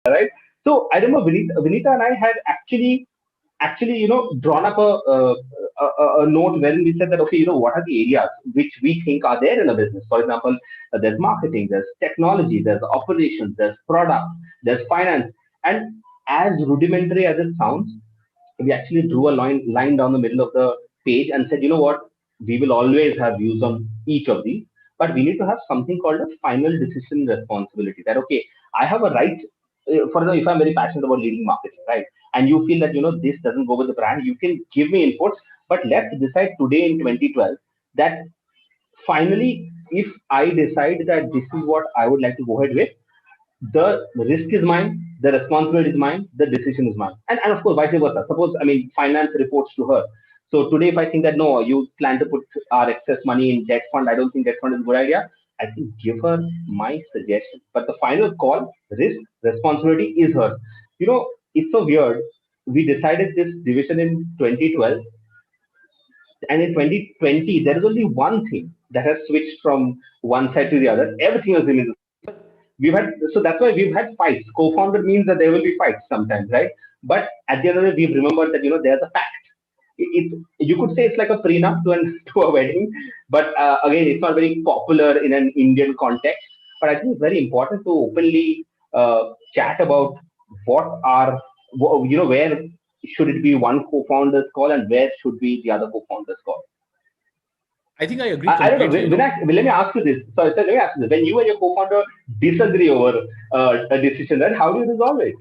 right? So I remember Vinita and I had actually, drawn up a note wherein we said that, okay, what are the areas which we think are there in a business? For example, there's marketing, there's technology, there's operations, there's product, there's finance. And as rudimentary as it sounds, we actually drew a line down the middle of the page and said, you know what, we will always have views on each of these, but we need to have something called a final decision responsibility. That okay, I have a right, for example, if I'm very passionate about leading marketing, right, and you feel that this doesn't go with the brand, you can give me inputs, but let's decide today in 2012 that finally, if I decide that this is what I would like to go ahead with, the risk is mine, the responsibility is mine, the decision is mine. And of course, vice versa. Suppose, I mean, finance reports to her. So today, if I think that no, you plan to put our excess money in debt fund, I don't think debt fund is a good idea. I can give her my suggestion. But the final call, risk, responsibility is her. It's so weird. We decided this division in 2012, and in 2020, there is only one thing that has switched from one side to the other. Everything else remains. We've had So that's why we've had fights. Co-founder means that there will be fights sometimes, right? But at the end of the day, we've remembered that there's a pact. You could say it's like a prenup to to a wedding, but again, it's not very popular in an Indian context. But I think it's very important to openly chat about what are where should it be one co-founder's call and where should be the other co-founder's call. I think I agree I don't know. completely. Let me ask you this. Sorry, sir, let me ask you this. When you and your co-founder disagree over a decision, then how do you resolve it?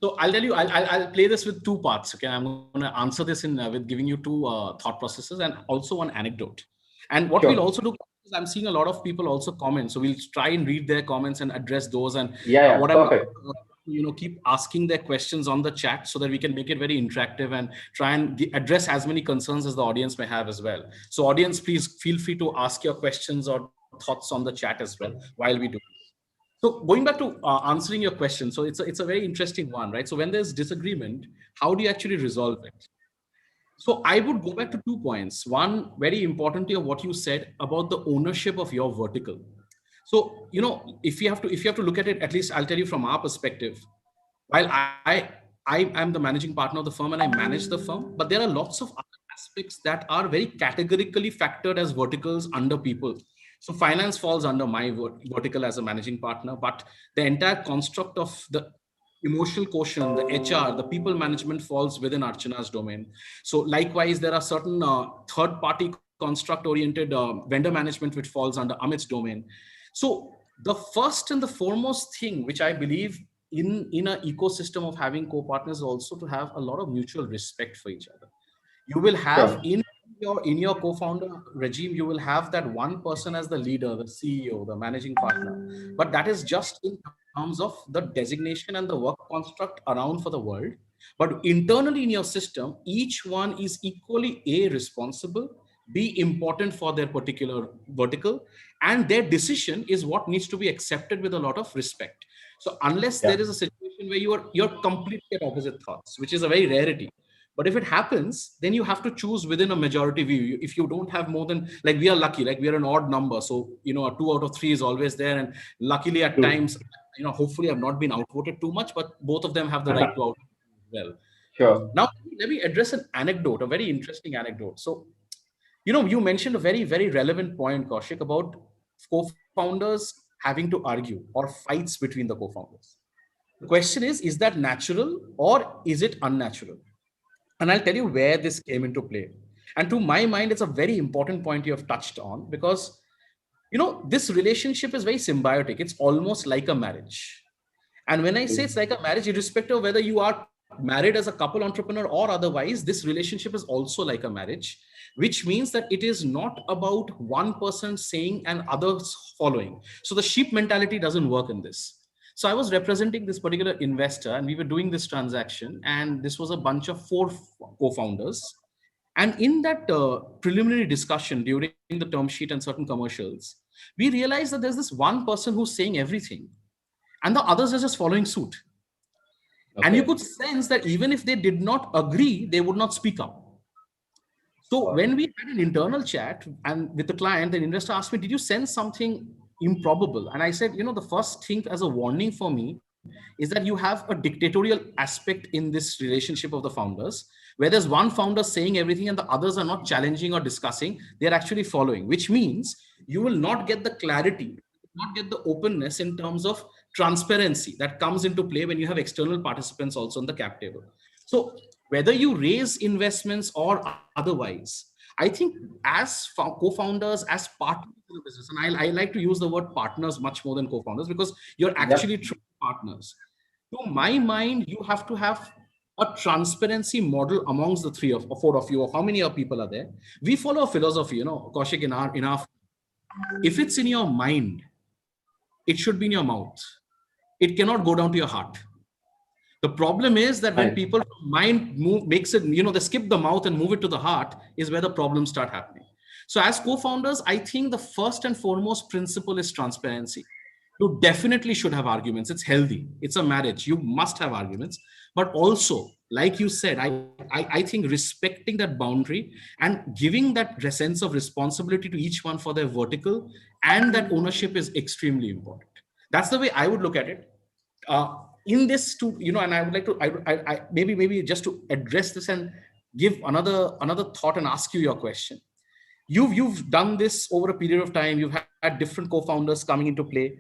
So I'll tell you, I'll play this with two parts. Okay, I'm going to answer this in with giving you two thought processes and also one anecdote. And what we'll Sure. also do is I'm seeing a lot of people also comment, so we'll try and read their comments and address those. And Yeah, yeah, what I'm perfect. keep asking their questions on the chat so that we can make it very interactive and try and address as many concerns as the audience may have as well. So audience, please feel free to ask your questions or thoughts on the chat as well while we do. So going back to answering your question, so it's a very interesting one, right? So when there's disagreement, how do you actually resolve it? So I would go back to 2 points. One, very importantly, of what you said about the ownership of your vertical. So if you have to look at it, at least I'll tell you from our perspective. While I am the managing partner of the firm and I manage the firm, but there are lots of other aspects that are very categorically factored as verticals under people. So finance falls under my vertical as a managing partner, but the entire construct of the emotional quotient, the HR, the people management falls within Archana's domain. So likewise, there are certain third-party construct-oriented vendor management which falls under Amit's domain. So the first and the foremost thing which I believe in an ecosystem of having co-partners also to have a lot of mutual respect for each other. You will have Sure. in your co-founder regime, you will have that one person as the leader, the CEO, the managing partner, but that is just in terms of the designation and the work construct around for the world. But internally in your system, each one is equally a responsible, be important for their particular vertical, and their decision is what needs to be accepted with a lot of respect. So unless Yeah. there is a situation where you're completely at opposite thoughts, which is a very rarity, but if it happens, then you have to choose within a majority view. If you don't have more than, like, we are lucky, like we are an odd number. So, a 2 out of 3 is always there. And luckily at True. times, hopefully I've not been outvoted too much, but both of them have the right to out as well. Sure. Now, let me address an anecdote, a very interesting anecdote. So, you mentioned a very, very relevant point, Kaushik, about co-founders having to argue or fights between the co-founders. The question is that natural or is it unnatural? And I'll tell you where this came into play. And to my mind, it's a very important point you have touched on because, this relationship is very symbiotic. It's almost like a marriage. And when I say it's like a marriage, irrespective of whether you are married as a couple entrepreneur or otherwise, this relationship is also like a marriage, which means that it is not about one person saying and others following. So the sheep mentality doesn't work in this. So I was representing this particular investor and we were doing this transaction, and this was a bunch of 4 co-founders. And in that preliminary discussion during the term sheet and certain commercials, we realized that there's this one person who's saying everything and the others are just following suit. And you Okay. could sense that even if they did not agree, they would not speak up. So Got it. when we had an internal chat and with the client, the investor asked me, did you sense something improbable? And I said, the first thing as a warning for me is that you have a dictatorial aspect in this relationship of the founders, where there's one founder saying everything and the others are not challenging or discussing, they're actually following, which means you will not get the clarity, not get the openness in terms of transparency that comes into play when you have external participants also on the cap table. So whether you raise investments or otherwise, I think as co-founders, as partners in the business, and I like to use the word partners much more than co-founders, because you're Yep. actually true partners. To my mind, you have to have a transparency model amongst the three of or four of you, or how many of people are there. We follow a philosophy, Kaushik, in our if it's in your mind, it should be in your mouth. It cannot go down to your heart. The problem is that when Nice. people mind move makes it, they skip the mouth and move it to the heart, is where the problems start happening. So as co-founders, I think the first and foremost principle is transparency. You definitely should have arguments. It's healthy. It's a marriage. You must have arguments. But also, like you said, I think respecting that boundary and giving that sense of responsibility to each one for their vertical and that ownership is extremely important. That's the way I would look at it. In this to and I would like to maybe just to address this and give another thought and ask you your question. You've done this over a period of time. You've had different co-founders coming into play.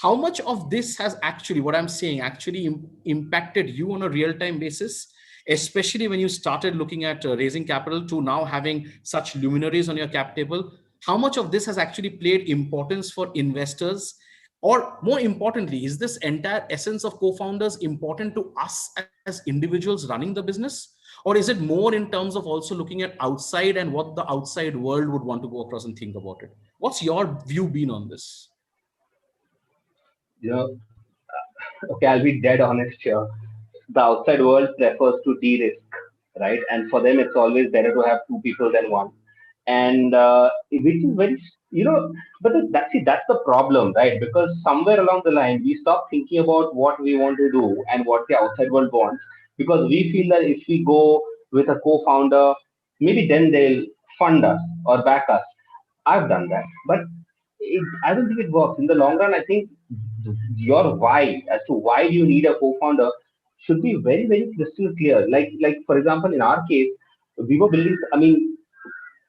How much of this has actually, what I'm saying, actually impacted you on a real-time basis, especially when you started looking at raising capital to now having such luminaries on your cap table? How much of this has actually played importance for investors? Or more importantly, is this entire essence of co-founders important to us as individuals running the business? Or is it more in terms of also looking at outside and what the outside world would want to go across and think about it? What's your view been on this? You know, okay, I'll be dead honest here. The outside world prefers to de-risk, right? And for them, it's always better to have two people than one. And which is very, but that's the problem, right? Because somewhere along the line, we stop thinking about what we want to do and what the outside world wants, because we feel that if we go with a co-founder, maybe then they'll fund us or back us. I've done that, but I don't think it works in the long run. I think your why, as to why do you need a co-founder, should be very, very crystal clear. Like for example, in our case, we were building. I mean,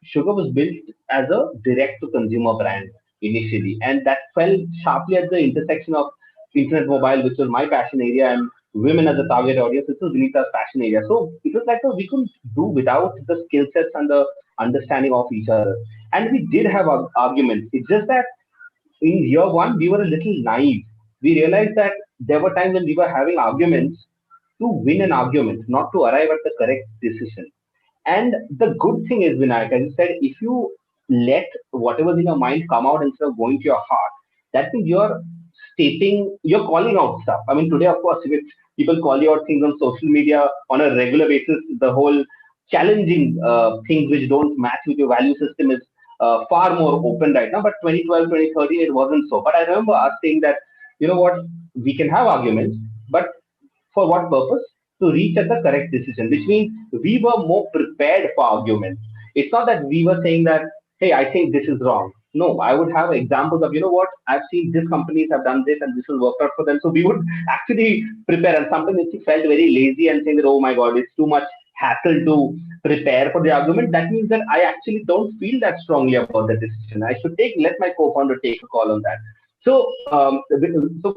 Sugar was built as a direct-to-consumer brand initially, and that fell sharply at the intersection of internet mobile, which was my passion area, and women as a target audience, which was Vinita's passion area. So it was like we couldn't do without the skill sets and the understanding of each other. And we did have arguments. It's just that in year one, we were a little naive. We realized that there were times when we were having arguments to win an argument, not to arrive at the correct decision. And the good thing is, Vinayak, as you said, if you let whatever's in your mind come out instead of going to your heart, that means you're calling out stuff. I mean, today, of course, if people call you out things on social media on a regular basis, the whole challenging things which don't match with your value system is far more open right now. But 2012, 2013, it wasn't so. But I remember us saying that, you know what, we can have arguments, but for what purpose? To reach at the correct decision, which means we were more prepared for arguments. It's not that we were saying that, hey, I think this is wrong. No, I would have examples of, you know what, I've seen these companies have done this and this will work out for them. So we would actually prepare. And sometimes if you felt very lazy and saying that, oh my God, it's too much hassle to prepare for the argument, that means that I actually don't feel that strongly about the decision. I should let my co-founder take a call on that. So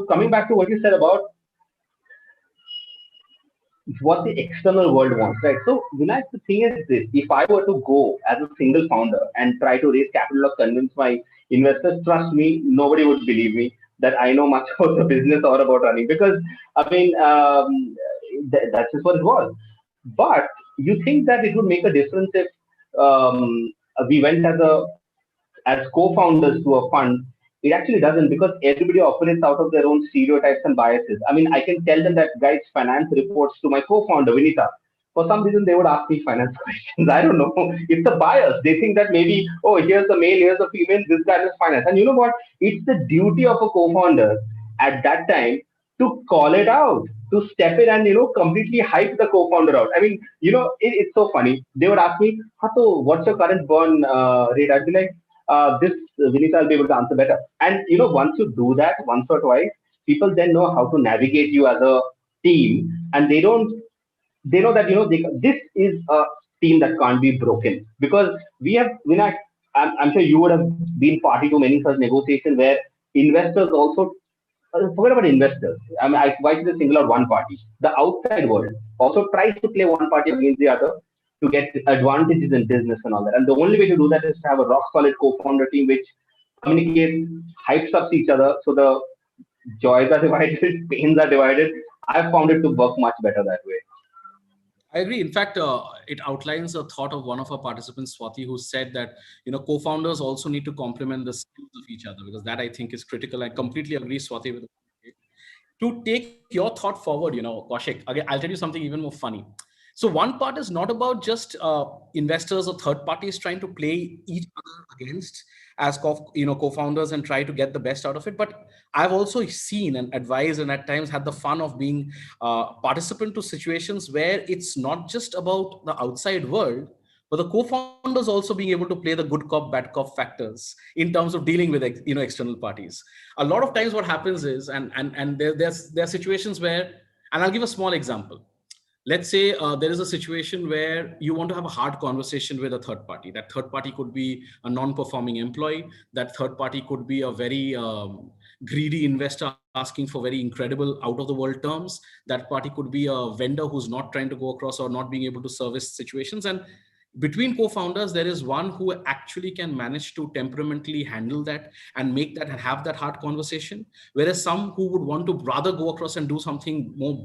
coming back to what you said about what the external world wants, right? So, Vinayak, the thing is this: if I were to go as a single founder and try to raise capital or convince my investors, trust me, nobody would believe me that I know much about the business or about running, because I mean, that's just what it was. But you think that it would make a difference if we went as co-founders to a fund? It actually doesn't, because everybody operates out of their own stereotypes and biases. I mean, I can tell them that, guys, finance reports to my co-founder, Vinita. For some reason, they would ask me finance questions. I don't know. It's a bias. They think that maybe, oh, here's the male, here's the female, this guy is finance. And you know what? It's the duty of a co-founder at that time to call it out, to step in and, completely hype the co-founder out. I mean, it's so funny. They would ask me, Hato, what's your current burn rate? I'd be like, this Vinita will be able to answer better. And once you do that once or twice, people then know how to navigate you as a team, and they know that this is a team that can't be broken, because we have when I'm sure you would have been party to many such negotiations where investors also forget about investors. I mean, why should I single out one party? The outside world also tries to play one party against the other to get advantages in business and all that. And the only way to do that is to have a rock solid co-founder team which communicates, hypes up each other, so the joys are divided, pains are divided. I've found it to work much better that way. I agree. In fact, it outlines a thought of one of our participants, Swati, who said that co-founders also need to complement the skills of each other, because that I think is critical. I completely agree, Swati, with to take your thought forward. Kaushik, again, I'll tell you something even more funny. So one part is not about just investors or third parties trying to play each other against as co-founders and try to get the best out of it, but I've also seen and advised and at times had the fun of being participant to situations where it's not just about the outside world, but the co-founders also being able to play the good cop bad cop factors in terms of dealing with external parties. A lot of times what happens is, and there are situations where, and I'll give a small example. Let's say there is a situation where you want to have a hard conversation with a third party. That third party could be a non-performing employee. That third party could be a very greedy investor asking for very incredible out of the world terms. That party could be a vendor who's not trying to go across or not being able to service situations. And between co-founders, there is one who actually can manage to temperamentally handle that and make that and have that hard conversation, whereas some who would want to rather go across and do something more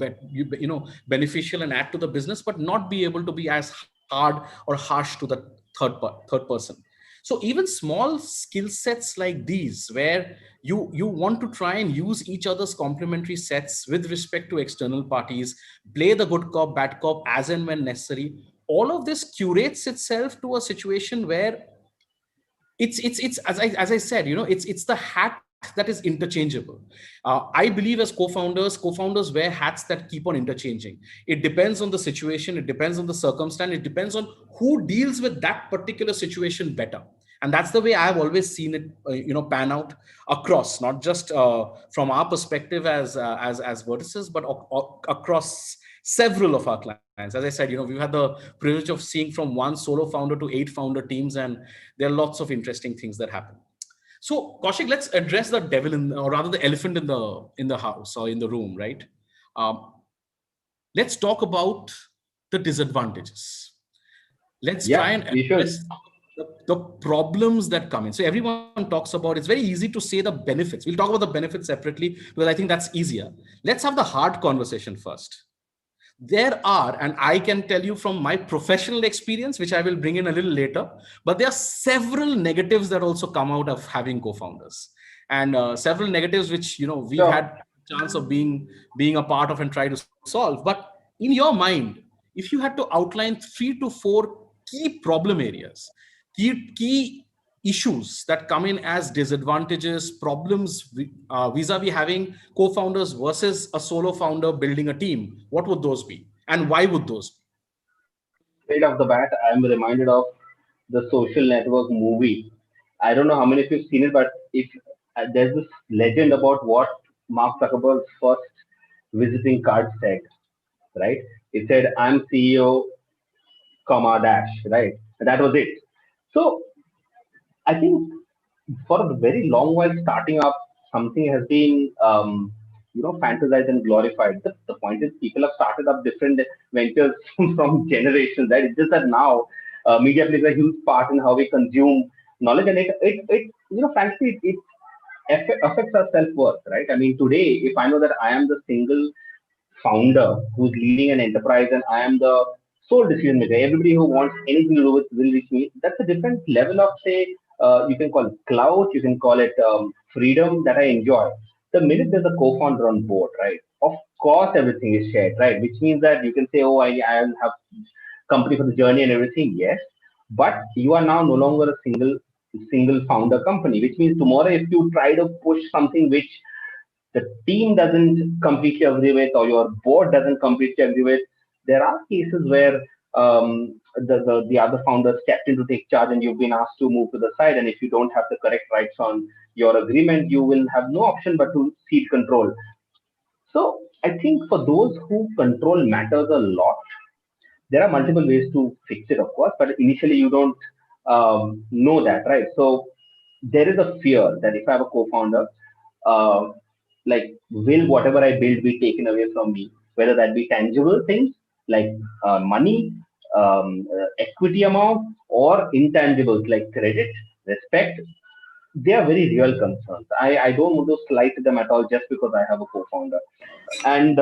beneficial and add to the business, but not be able to be as hard or harsh to the third person. So even small skill sets like these, where you want to try and use each other's complementary sets with respect to external parties, play the good cop bad cop as and when necessary, all of this curates itself to a situation where it's as I said, it's the hat that is interchangeable. I believe as co-founders wear hats that keep on interchanging. It depends on the situation, it depends on the circumstance, it depends on who deals with that particular situation better. And that's the way I've always seen it pan out across, not just from our perspective as vertices, but across several of our clients. As I said, we've had the privilege of seeing from one solo founder to 8 founder teams, and there are lots of interesting things that happen. So, Kaushik, let's address the devil or rather the elephant in the house or in the room, right? Um, let's talk about the disadvantages. Let's try Yeah, and we should. address the problems that come in. So everyone talks about, it's very easy to say the benefits. We'll talk about the benefits separately because I think that's easier. Let's have the hard conversation first. There are, and I can tell you from my professional experience, which I will bring in a little later, but there are several negatives that also come out of having co-founders, and several negatives which we've So had chance of being a part of and try to solve. But in your mind, if you had to outline 3 to 4 key problem areas, key issues that come in as disadvantages, problems vis-a-vis having co-founders versus a solo founder building a team, what would those be? And why would those be? straight off the bat, I'm reminded of the Social Network movie. I don't know how many of you've seen it, but if there's this legend about what Mark Zuckerberg's first visiting card said, right? It said, "I'm CEO, comma dash," right? And that was it. So I think for a very long while starting up, something has been fantasized and glorified. The point is, people have started up different ventures from generations, right? It's just that now media plays a huge part in how we consume knowledge, and frankly, it affects our self worth, right? I mean, today, if I know that I am the single founder who's leading an enterprise and I am the sole decision maker. Everybody who wants anything to do with will reach me. That's a different level of, say, you can call it clout, you can call it freedom that I enjoy. The minute there's a co-founder on board, right? Of course, everything is shared, right? Which means that you can say, oh, I have company for the journey and everything. Yes, but you are now no longer a single founder company, which means tomorrow if you try to push something which the team doesn't completely agree with or your board doesn't completely agree with, there are cases where the other founder stepped in to take charge and you've been asked to move to the side. And if you don't have the correct rights on your agreement, you will have no option but to cede control. So I think for those who control matters a lot, there are multiple ways to fix it, of course, but initially you don't know that, right? So there is a fear that if I have a co-founder, uh, like will whatever I build be taken away from me, whether that be tangible things like money, equity amount, or intangibles like credit, respect. They are very real concerns. I don't want to slight them at all just because I have a co-founder. And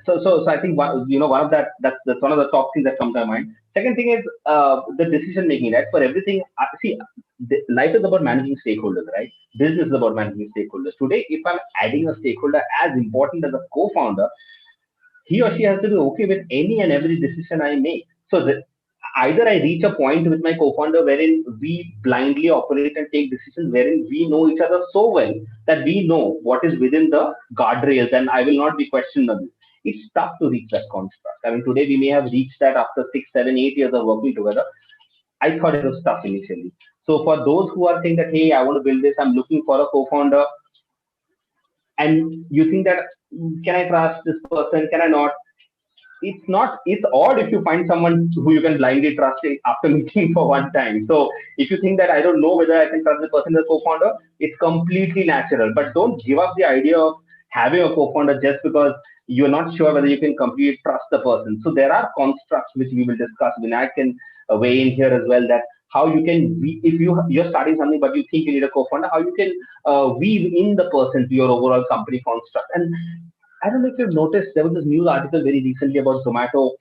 so I think one of that's one of the top things that come to my mind. Second thing is the decision making, right? For everything, see, life is about managing stakeholders, right? Business is about managing stakeholders. Today, if I'm adding a stakeholder as important as a co-founder, he or she has to be okay with any and every decision I make. So either I reach a point with my co-founder wherein we blindly operate and take decisions wherein we know each other so well that we know what is within the guardrails and I will not be questionable. It's tough to reach that construct. I mean, today we may have reached that after 6, 7, 8 years of working together. I thought it was tough initially. So for those who are saying that, hey, I want to build this, I'm looking for a co-founder, and you think that, can I trust this person? Can I not? It's odd if you find someone who you can blindly trust after meeting for one time. So if you think that I don't know whether I can trust the person as a co-founder, it's completely natural. But don't give up the idea of having a co-founder just because you're not sure whether you can completely trust the person. So there are constructs which we will discuss. Vinayak can weigh in here as well, that how you can, if you're starting something but you think you need a co-founder, how you can weave in the person to your overall company construct. And I don't know if you've noticed, there was this news article very recently about Zomato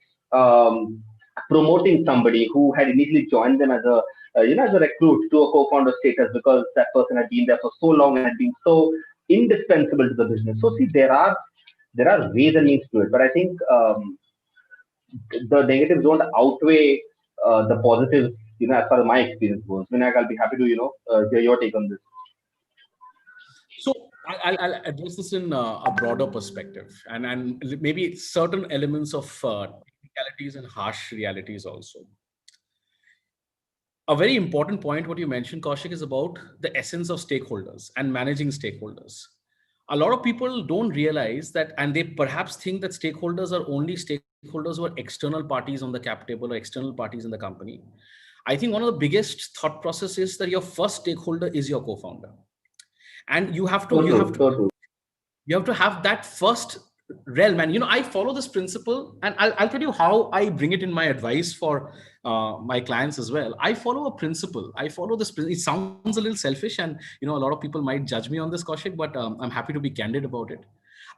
promoting somebody who had initially joined them as a as a recruit to a co-founder status because that person had been there for so long and had been so indispensable to the business. So see, there are ways and means to it, but I think the negatives don't outweigh the positives. As far as my experience goes, Vinayak, I'll be happy to hear your take on this. So I'll address this in a broader perspective, and maybe certain elements of technicalities and harsh realities also. A very important point, what you mentioned, Kaushik, is about the essence of stakeholders and managing stakeholders. A lot of people don't realize that, and they perhaps think that stakeholders are only stakeholders who are external parties on the cap table or external parties in the company. I think one of the biggest thought process is that your first stakeholder is your co-founder, and you have to have that first realm. And I follow this principle, and I'll tell you how I bring it in my advice for my clients as well. I follow a principle. I follow this. It sounds a little selfish, and a lot of people might judge me on this, Kaushik, but I'm happy to be candid about it.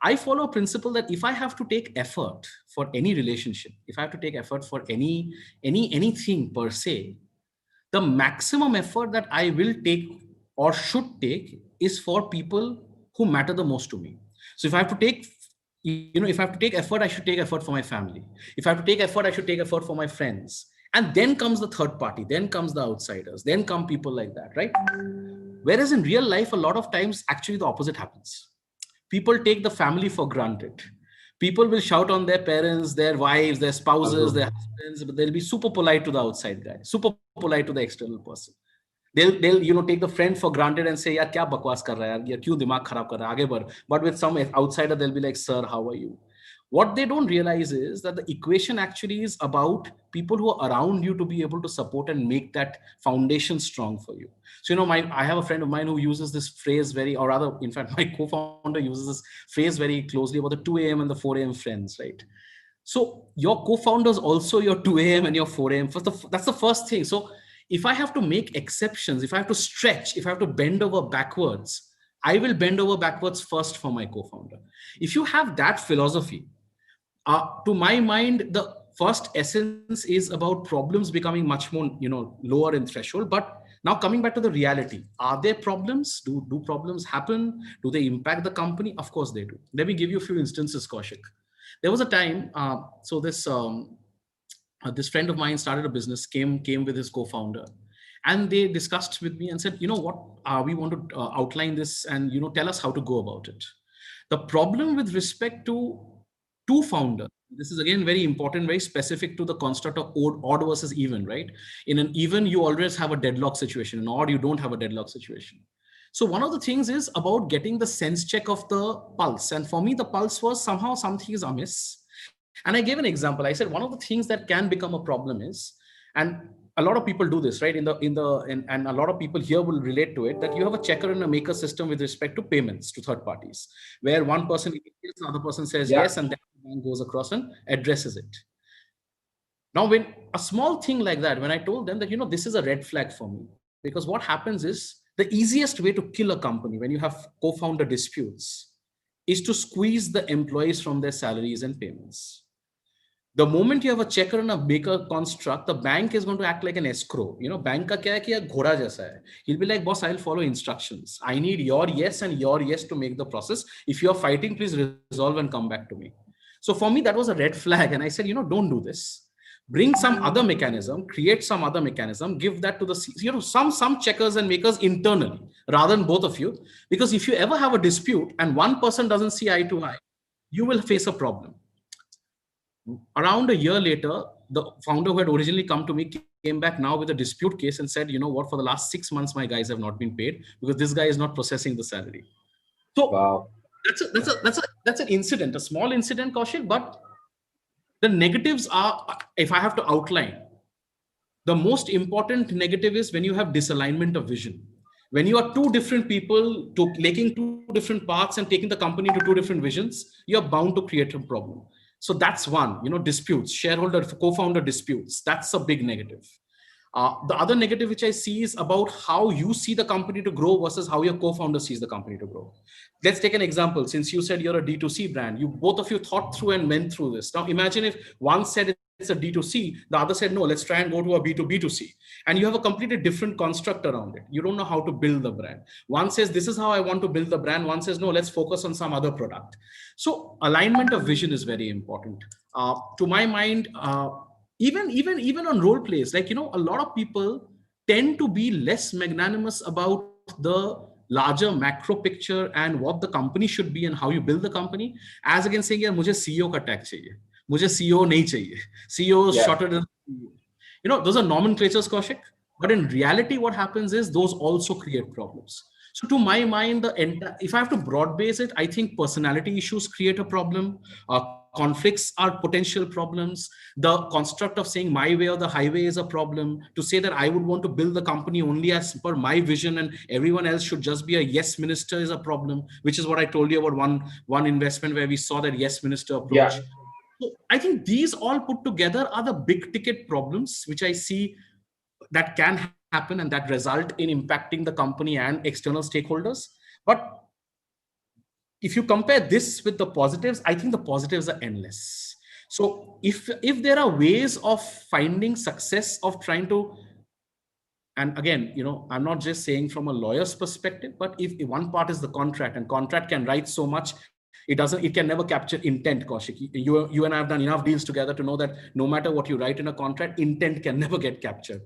I follow a principle that if I have to take effort for any relationship, if I have to take effort for anything per se, the maximum effort that I will take or should take is for people who matter the most to me. So if I have to take, if I have to take effort, I should take effort for my family. If I have to take effort, I should take effort for my friends. And then comes the third party, then comes the outsiders, then come people like that, right? Whereas in real life, a lot of times, actually the opposite happens. People take the family for granted. People will shout on their parents, their wives, their spouses, their husbands, but they'll be super polite to the outside guy, super polite to the external person. They'll take the friend for granted and say, yaar, kya bakwas kar raha hai, yaar, kyun dimag kharab kar raha hai, aage बढ़. But with some outsider, they'll be like, sir, how are you? What they don't realize is that the equation actually is about people who are around you to be able to support and make that foundation strong for you. So, I have a friend of mine who uses this phrase or rather, in fact, my co-founder uses this phrase very closely about the 2 a.m. and the 4 a.m. friends, right? So your co-founders also your 2 a.m. and your 4 a.m. That's the first thing. So if I have to make exceptions, if I have to stretch, if I have to bend over backwards, I will bend over backwards first for my co-founder. If you have that philosophy, to my mind, the first essence is about problems becoming much more, lower in threshold. But now coming back to the reality, are there problems? Do problems happen? Do they impact the company? Of course they do. Let me give you a few instances, Kaushik. There was a time, so this friend of mine started a business, came with his co-founder, and they discussed with me and said, what, we want to outline this and tell us how to go about it. The problem with respect to two founders, this is again very important, very specific to the construct of odd versus even, right? In an even, you always have a deadlock situation. In odd, you don't have a deadlock situation. So one of the things is about getting the sense check of the pulse. And for me, the pulse was somehow something is amiss. And I gave an example. I said one of the things that can become a problem is, and a lot of people do this, right? And a lot of people here will relate to it, that you have a checker and a maker system with respect to payments to third parties, where one person indicates, the other person says Yeah. yes, and then the bank goes across and addresses it. Now, when a small thing like that, when I told them that, this is a red flag for me, because what happens is the easiest way to kill a company when you have co-founder disputes is to squeeze the employees from their salaries and payments. The moment you have a checker and a maker construct, the bank is going to act like an escrow. Bank ka kya hai ki ek ghoda jaisa hai. He'll be like, boss, I'll follow instructions. I need your yes and your yes to make the process. If you're fighting, please resolve and come back to me. So for me, that was a red flag. And I said, don't do this. Bring some other mechanism, create some other mechanism, give that to the, some checkers and makers internally, rather than both of you. Because if you ever have a dispute and one person doesn't see eye to eye, you will face a problem. Around a year later, the founder who had originally come to me came back now with a dispute case and said, what, for the last 6 months, my guys have not been paid because this guy is not processing the salary. So Wow. That's an incident, a small incident, Kaushik, but the negatives are, if I have to outline, the most important negative is when you have disalignment of vision. When you are two different people taking two different paths and taking the company to two different visions, you're bound to create a problem. So that's one, disputes, shareholder, co-founder disputes. That's a big negative. The other negative which I see is about how you see the company to grow versus how your co-founder sees the company to grow. Let's take an example. Since you said you're a D2C brand, both of you thought through and went through this. Now imagine if one said it's a D2C, the other said, no, let's try and go to a B2B2C. And you have a completely different construct around it. You don't know how to build the brand. One says, this is how I want to build the brand. One says, no, let's focus on some other product. So alignment of vision is very important. To my mind, even on role plays, a lot of people tend to be less magnanimous about the larger macro picture and what the company should be and how you build the company, as against saying, yeah, mujhe CEO ka tag chahiye, mujhe CEO nahi chahiye, CEO is shorter than CEO. Those are nomenclatures, Kaushik, but in reality what happens is those also create problems. So to my mind, if I have to broad base it, I think personality issues create a problem. Conflicts are potential problems. The construct of saying my way or the highway is a problem. To say that I would want to build the company only as per my vision and everyone else should just be a yes minister is a problem, which is what I told you about one investment where we saw that yes minister approach. Yeah. So I think these all put together are the big ticket problems which I see that can happen and that result in impacting the company and external stakeholders. But if you compare this with the positives, I think the positives are endless. So if there are ways of finding success of trying to, and again, I'm not just saying from a lawyer's perspective, but if one part is the contract, and contract can write so much, it can never capture intent, Kaushik. You and I have done enough deals together to know that no matter what you write in a contract, intent can never get captured.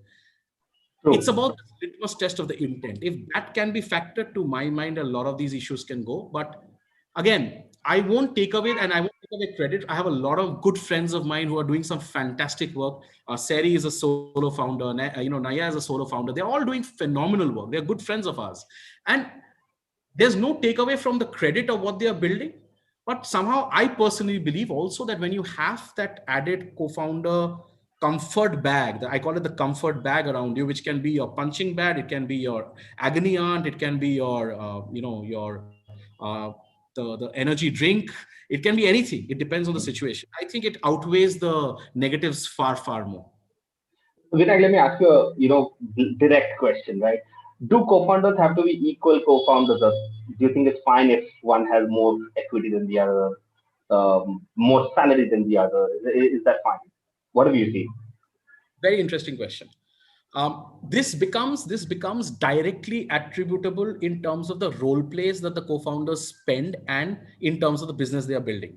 True. It's about the litmus test of the intent. If that can be factored, to my mind, a lot of these issues can go. But again, I won't take away, and I won't take away credit. I have a lot of good friends of mine who are doing some fantastic work. Seri is a solo founder. Naya is a solo founder. They're all doing phenomenal work. They're good friends of ours. And there's no takeaway from the credit of what they are building. But somehow I personally believe also that when you have that added co-founder comfort bag, I call it the comfort bag around you, which can be your punching bag, it can be your agony aunt, it can be your, the energy drink, it can be anything. It depends on the situation. I think it outweighs the negatives far, far more. Vinay, let me ask you a direct question, right? Do co-founders have to be equal co-founders? Or do you think it's fine if one has more equity than the other, more salary than the other? Is that fine? What do you see? Very interesting question. This becomes directly attributable in terms of the role plays that the co-founders spend and in terms of the business they are building.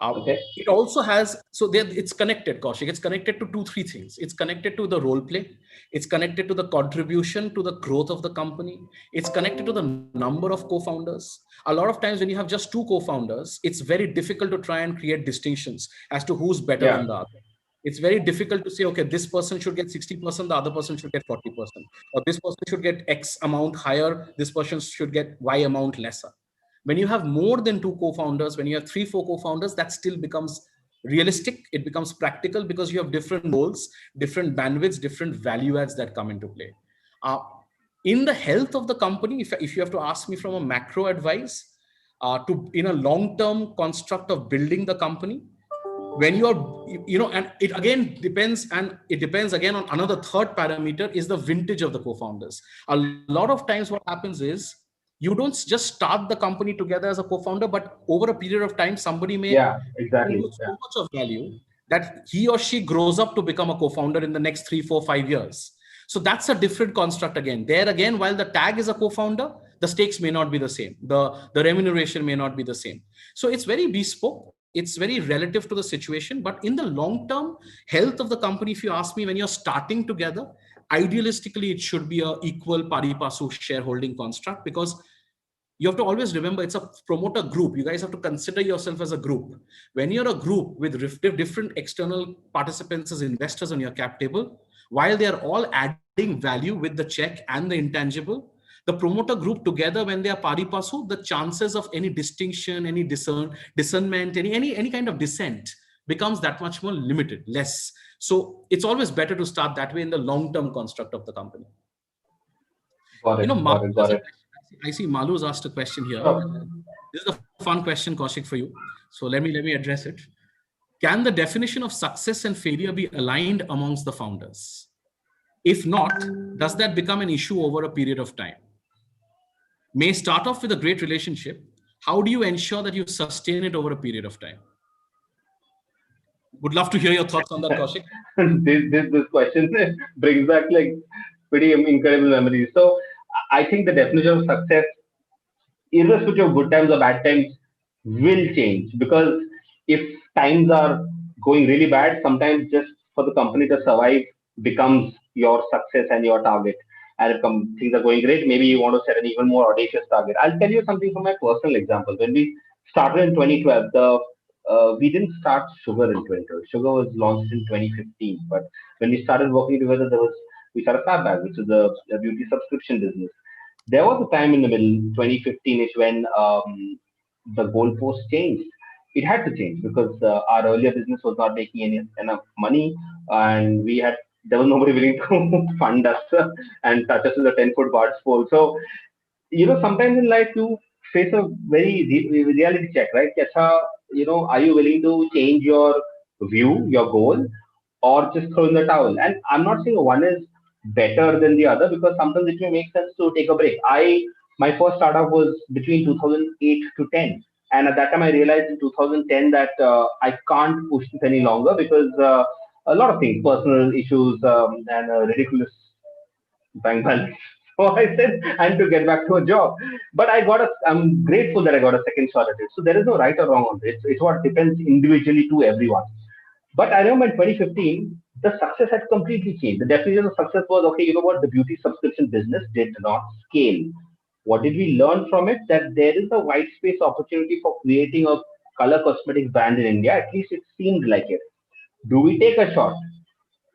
Okay. It also has, it's connected, Kaushik. It's connected to 2-3 things. It's connected to the role play. It's connected to the contribution to the growth of the company. It's connected to the number of co-founders. A lot of times when you have just 2 co-founders, it's very difficult to try and create distinctions as to who's better than the other. It's very difficult to say, okay, this person should get 60%, the other person should get 40%, or this person should get X amount higher, this person should get Y amount lesser. When you have more than two co-founders, when you have three, four co-founders, that still becomes realistic. It becomes practical because you have different goals, different bandwidths, different value adds that come into play. Uh, in the health of the company, if you have to ask me from a macro advice, to in a long-term construct of building the company, when you're, and it again depends, and it depends again on another third parameter, is the vintage of the co-founders. A lot of times what happens is, you don't just start the company together as a co-founder, but over a period of time, somebody may Yeah, bring exactly. you so much of value that he or she grows up to become a co-founder in the next 3, 4, 5 years. So that's a different construct again. There again, while the tag is a co-founder, the stakes may not be the same. The remuneration may not be the same. So it's very bespoke. It's very relative to the situation. But in the long term health of the company, if you ask me, when you're starting together, idealistically, it should be a equal pari passu shareholding construct, because you have to always remember it's a promoter group. You guys have to consider yourself as a group. When you're a group with different external participants as investors on your cap table, while they are all adding value with the check and the intangible, the promoter group together, when they are pari passu, the chances of any distinction, any discernment, any kind of dissent becomes that much more limited, less. So it's always better to start that way in the long-term construct of the company. Got it, got Malu it, has got a it. question. I see Malu's asked a question here. Sure. This is a fun question, Kaushik, for you. So let me address it. Can the definition of success and failure be aligned amongst the founders? If not, does that become an issue over a period of time? May start off with a great relationship. How do you ensure that you sustain it over a period of time? Would love to hear your thoughts on that, Kaushik. This question brings back like pretty incredible memories. So I think the definition of success, irrespective of good times or bad times, will change, because if times are going really bad, sometimes just for the company to survive becomes your success and your target. And if things are going great, maybe you want to set an even more audacious target. I'll tell you something from my personal example. When we started in 2012, we didn't start Sugar in 2012. Sugar was launched in 2015. But when we started working together, we started Fab, which is a beauty subscription business. There was a time in the middle, 2015ish, when the goalpost changed. It had to change because our earlier business was not making enough money, and there was nobody willing to fund us and touch us with a 10-foot barge pole. So sometimes in life you face a very reality check, right? Acha, are you willing to change your view, your goal, or just throw in the towel? And I'm not saying one is better than the other, because sometimes it may make sense to take a break. My first startup was between 2008 to 10, and at that time I realized in 2010 that I can't push this any longer, because a lot of things, personal issues, and ridiculous bank balance. So I said, and to get back to a job. But I'm grateful that I got a second shot at it. So there is no right or wrong on this. It's what depends individually to everyone. But I remember in 2015, the success had completely changed. The definition of success was, okay, you know what? The beauty subscription business did not scale. What did we learn from it? That there is a white space opportunity for creating a color cosmetics brand in India. At least it seemed like it. Do we take a shot?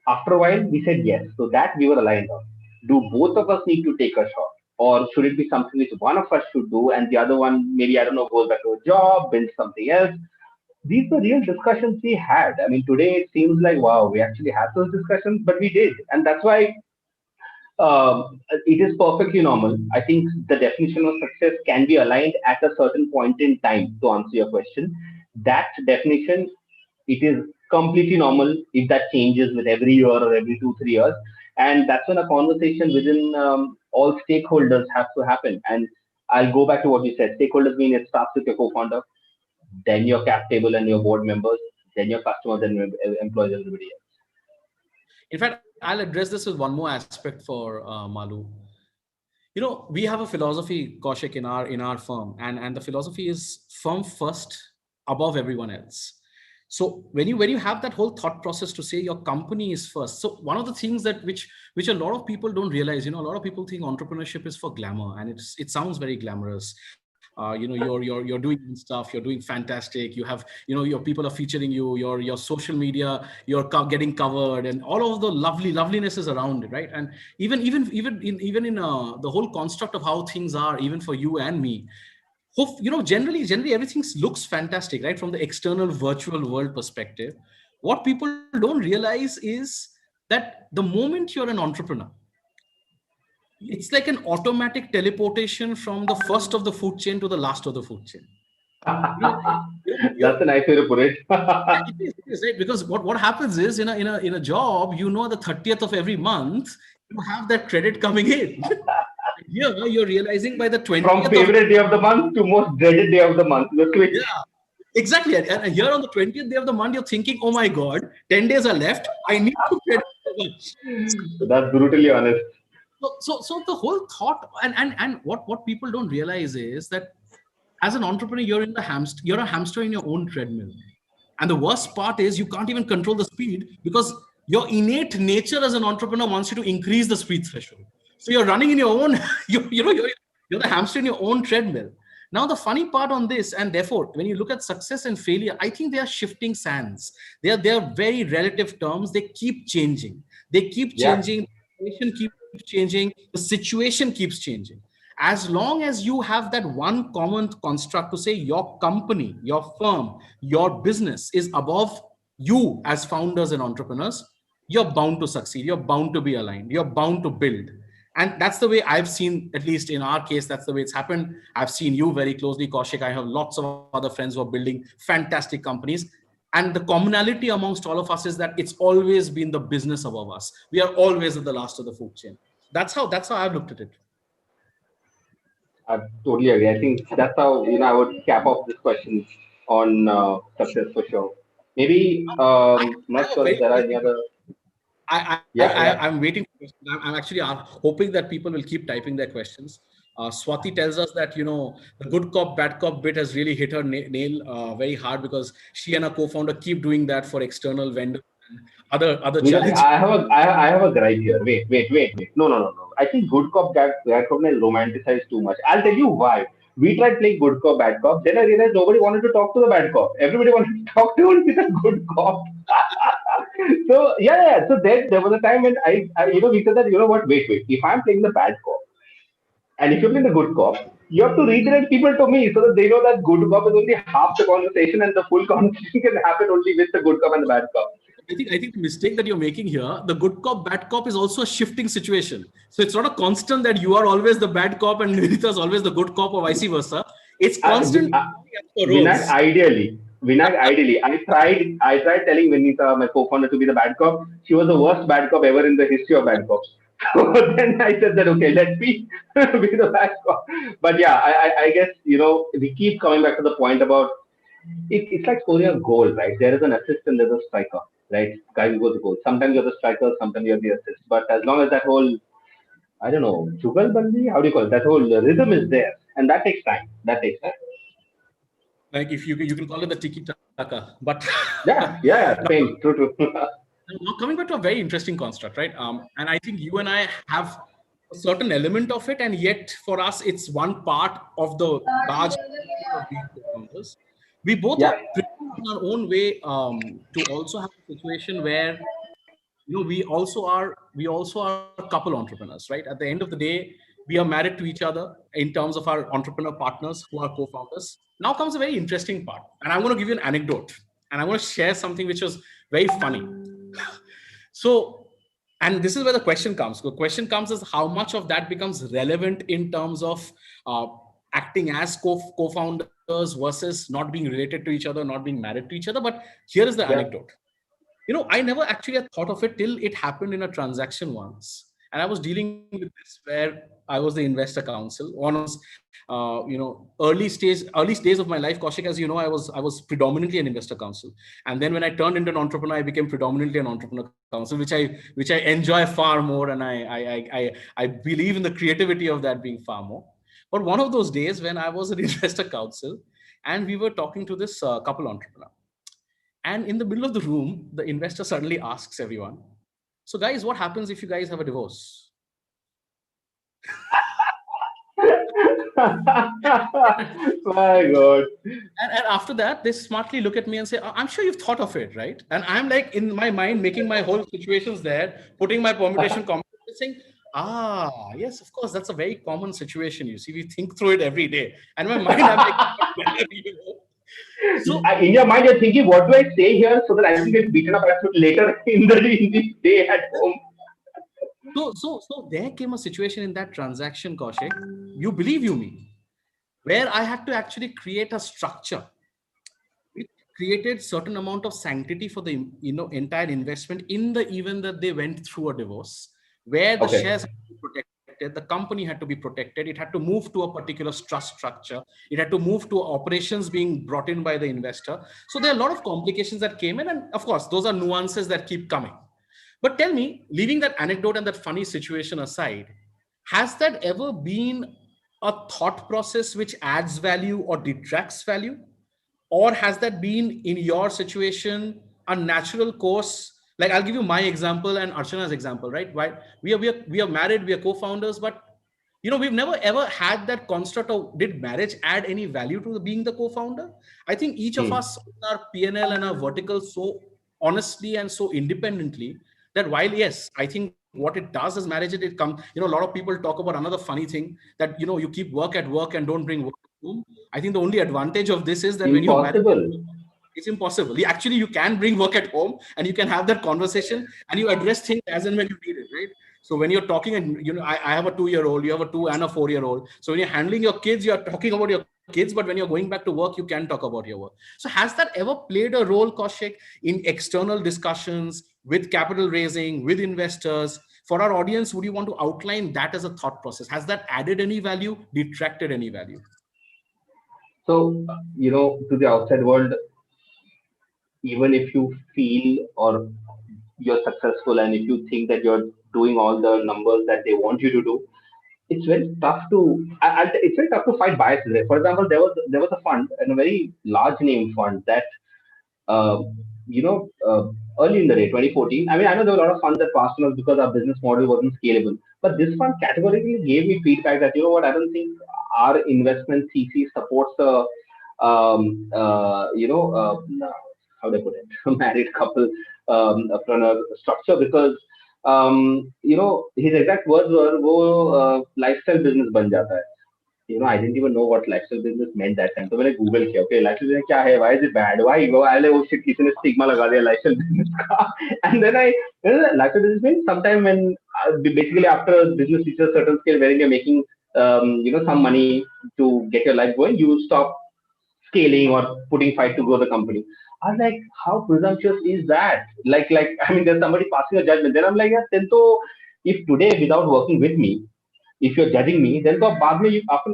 After a while, we said yes. So that we were aligned on. Do both of us need to take a shot? Or should it be something which one of us should do and the other one, maybe, I don't know, goes back to a job, builds something else? These were real discussions we had. I mean, today it seems like, wow, we actually had those discussions, but we did. And that's why it is perfectly normal. I think the definition of success can be aligned at a certain point in time, to answer your question. That definition, it is completely normal if that changes with every year or every 2, 3 years. And that's when a conversation within all stakeholders has to happen. And I'll go back to what you said. Stakeholders mean it starts with your co-founder, then your cap table and your board members, then your customers and your employees, everybody else. In fact, I'll address this with one more aspect for Malu. We have a philosophy, Kaushik, in our firm, and the philosophy is firm first, above everyone else. So when you have that whole thought process to say your company is first. So one of the things that which a lot of people don't realize, a lot of people think entrepreneurship is for glamour, and it sounds very glamorous. You're doing stuff, you're doing fantastic, you have, your people are featuring you, your social media, you're getting covered, and all of the loveliness is around it, right? And even in the whole construct of how things are, even for you and me, generally everything looks fantastic, right, from the external virtual world perspective. What people don't realize is that the moment you're an entrepreneur, it's like an automatic teleportation from the first of the food chain to the last of the food chain. You know, That's a nice way to put it. it is, right? Because what happens is, in a job, the 30th of every month, you have that credit coming in. Here, you're realizing by the From 20th of favorite day of the month to most dreaded day of the month. The switch. yeah, exactly. And here on the 20th day of the month, you're thinking, oh my God, 10 days are left. I need to credit so much. That's brutally honest. So the whole thought, and what people don't realize is that as an entrepreneur, you're a hamster in your own treadmill. And the worst part is you can't even control the speed because your innate nature as an entrepreneur wants you to increase the speed threshold. So you're running in your own, you're the hamster in your own treadmill. Now, the funny part on this, and therefore, when you look at success and failure, I think they are shifting sands. They are very relative terms. They keep changing. They keep Yeah. changing. The situation keeps changing. The situation keeps changing. As long as you have that one common construct to say your company, your firm, your business is above you as founders and entrepreneurs, you're bound to succeed. You're bound to be aligned. You're bound to build. And that's the way I've seen, at least in our case, that's the way it's happened. I've seen you very closely, Kaushik. I have lots of other friends who are building fantastic companies. And the commonality amongst all of us is that it's always been the business above us. We are always at the last of the food chain. That's how I've looked at it. I totally agree. I think that's how I would cap off this question on success for sure. Maybe I'm I not have a sure if very there are any interesting. other. Yeah, I'm yeah. waiting. I'm actually hoping that people will keep typing their questions. Swati tells us that the good cop bad cop bit has really hit her nail very hard because she and her co-founder keep doing that for external vendors and other Vinay, challenges. I have a gripe here. Wait. No. I think good cop, bad cop is romanticized too much. I'll tell you why. We tried playing good cop, bad cop. Then I realized nobody wanted to talk to the bad cop. Everybody wanted to talk to only the good cop. So yeah. So there was a time when we said that what? Wait. If I'm playing the bad cop, and if you're playing the good cop, you have to redirect people to me so that they know that good cop is only half the conversation and the full conversation can happen only with the good cop and the bad cop. I think the mistake that you're making here, the good cop bad cop is also a shifting situation. So it's not a constant that you are always the bad cop and Vinita is always the good cop or vice versa. It's I, constant I, roles. Vinayak, ideally, I tried telling Vinita, my co-founder, to be the bad cop. She was the worst bad cop ever in the history of bad cops. So then I said that okay, let me be the bad cop. But yeah, I guess we keep coming back to the point about it's like scoring a goal, right? There is an assist and there's a striker, right? Guy who goes the goal. Sometimes you're the striker, sometimes you're the assist. But as long as that whole I don't know, Jugalbandi, how do you call it? That whole rhythm is there, and that takes time. That takes time. Like if you can call it the tiki taka, but Yeah, same, true. now coming back to a very interesting construct, right? And I think you and I have a certain element of it, and yet for us, it's one part of the large of being co-founders. We both Yeah, are privileged in our own way to also have a situation where we also are couple entrepreneurs, right? At the end of the day, we are married to each other in terms of our entrepreneur partners who are co-founders. Now comes a very interesting part, and I'm going to give you an anecdote, and I'm going to share something which was very funny. So, and this is where the question comes. The question comes is how much of that becomes relevant in terms of uh, acting as co-founders versus not being related to each other, not being married to each other. But here is the yeah. anecdote. I never actually had thought of it till it happened in a transaction once. And I was dealing with this where I was the investor counsel. One was, early days of my life, Kaushik, as you know, I was predominantly an investor counsel. And then when I turned into an entrepreneur, I became predominantly an entrepreneur counsel, which I enjoy far more. And I believe in the creativity of that being far more. But one of those days when I was an investor counsel and we were talking to this couple entrepreneur. And in the middle of the room, the investor suddenly asks everyone, so guys, what happens if you guys have a divorce? My God. And after that, they smartly look at me and say, I'm sure you've thought of it, right? And I'm like in my mind, making my whole situations there, putting my permutation combination, saying, yes, of course, that's a very common situation. You see, we think through it every day. And in my mind, I'm like, so, In your mind, you're thinking, what do I say here so that I don't get beaten up later in the day at home? so there came a situation in that transaction, Kaushik, you believe you me, where I had to actually create a structure which created certain amount of sanctity for the entire investment in the event that they went through a divorce, where the Okay. shares had to be protected, the company had to be protected, it had to move to a particular trust structure, it had to move to operations being brought in by the investor. So there are a lot of complications that came in, and of course those are nuances that keep coming. But tell me, leaving that anecdote and that funny situation aside, has that ever been a thought process which adds value or detracts value? Or has that been in your situation a natural course? Like I'll give you my example and Archana's example, right? Why we are married, we are co-founders, but we've never ever had that construct of did marriage add any value to being the co-founder? I think each of Hmm. us own our P&L and our vertical so honestly and so independently that while yes, I think what it does is marriage it comes, a lot of people talk about another funny thing that you keep work at work and don't bring work home. I think the only advantage of this is that when you're married, Impossible. it's impossible. Actually, you can bring work at home and you can have that conversation and you address things as and when you need it, right? So when you're talking, and I have a 2-year-old, you have a 2 and a 4-year-old. So when you're handling your kids, you're talking about your kids, but when you're going back to work, you can talk about your work. So has that ever played a role, Kaushik, in external discussions with capital raising, with investors? For our audience, would you want to outline that as a thought process? Has that added any value, detracted any value? So, to the outside world, even if you feel or you're successful and if you think that you're doing all the numbers that they want you to do, it's very tough to it's very tough to fight bias there. For example, there was a fund, and a very large name fund that uh, you know early in the day 2014. I mean, I know there were a lot of funds that passed on us because our business model wasn't scalable, but this fund categorically gave me feedback that, what, I don't think our investment thesis supports a how do I put it, a married couple entrepreneur structure, because his exact words were, "वो lifestyle business बन जाता है." I didn't even know what lifestyle business meant that time. तो मैंने Google किया, okay, lifestyle business क्या है, why is it bad, why go, अरे वो shit, किसी ने stigma लगा दिया lifestyle business का. And then lifestyle business means sometime when basically after business reaches a certain scale wherein you're making some money to get your life going, you stop scaling or putting fight to grow the company. I was like, how presumptuous is that? Like I mean, there's somebody passing a judgment. Then I'm like, yeah, then to, if today without working with me, if you're judging me, then to बाद में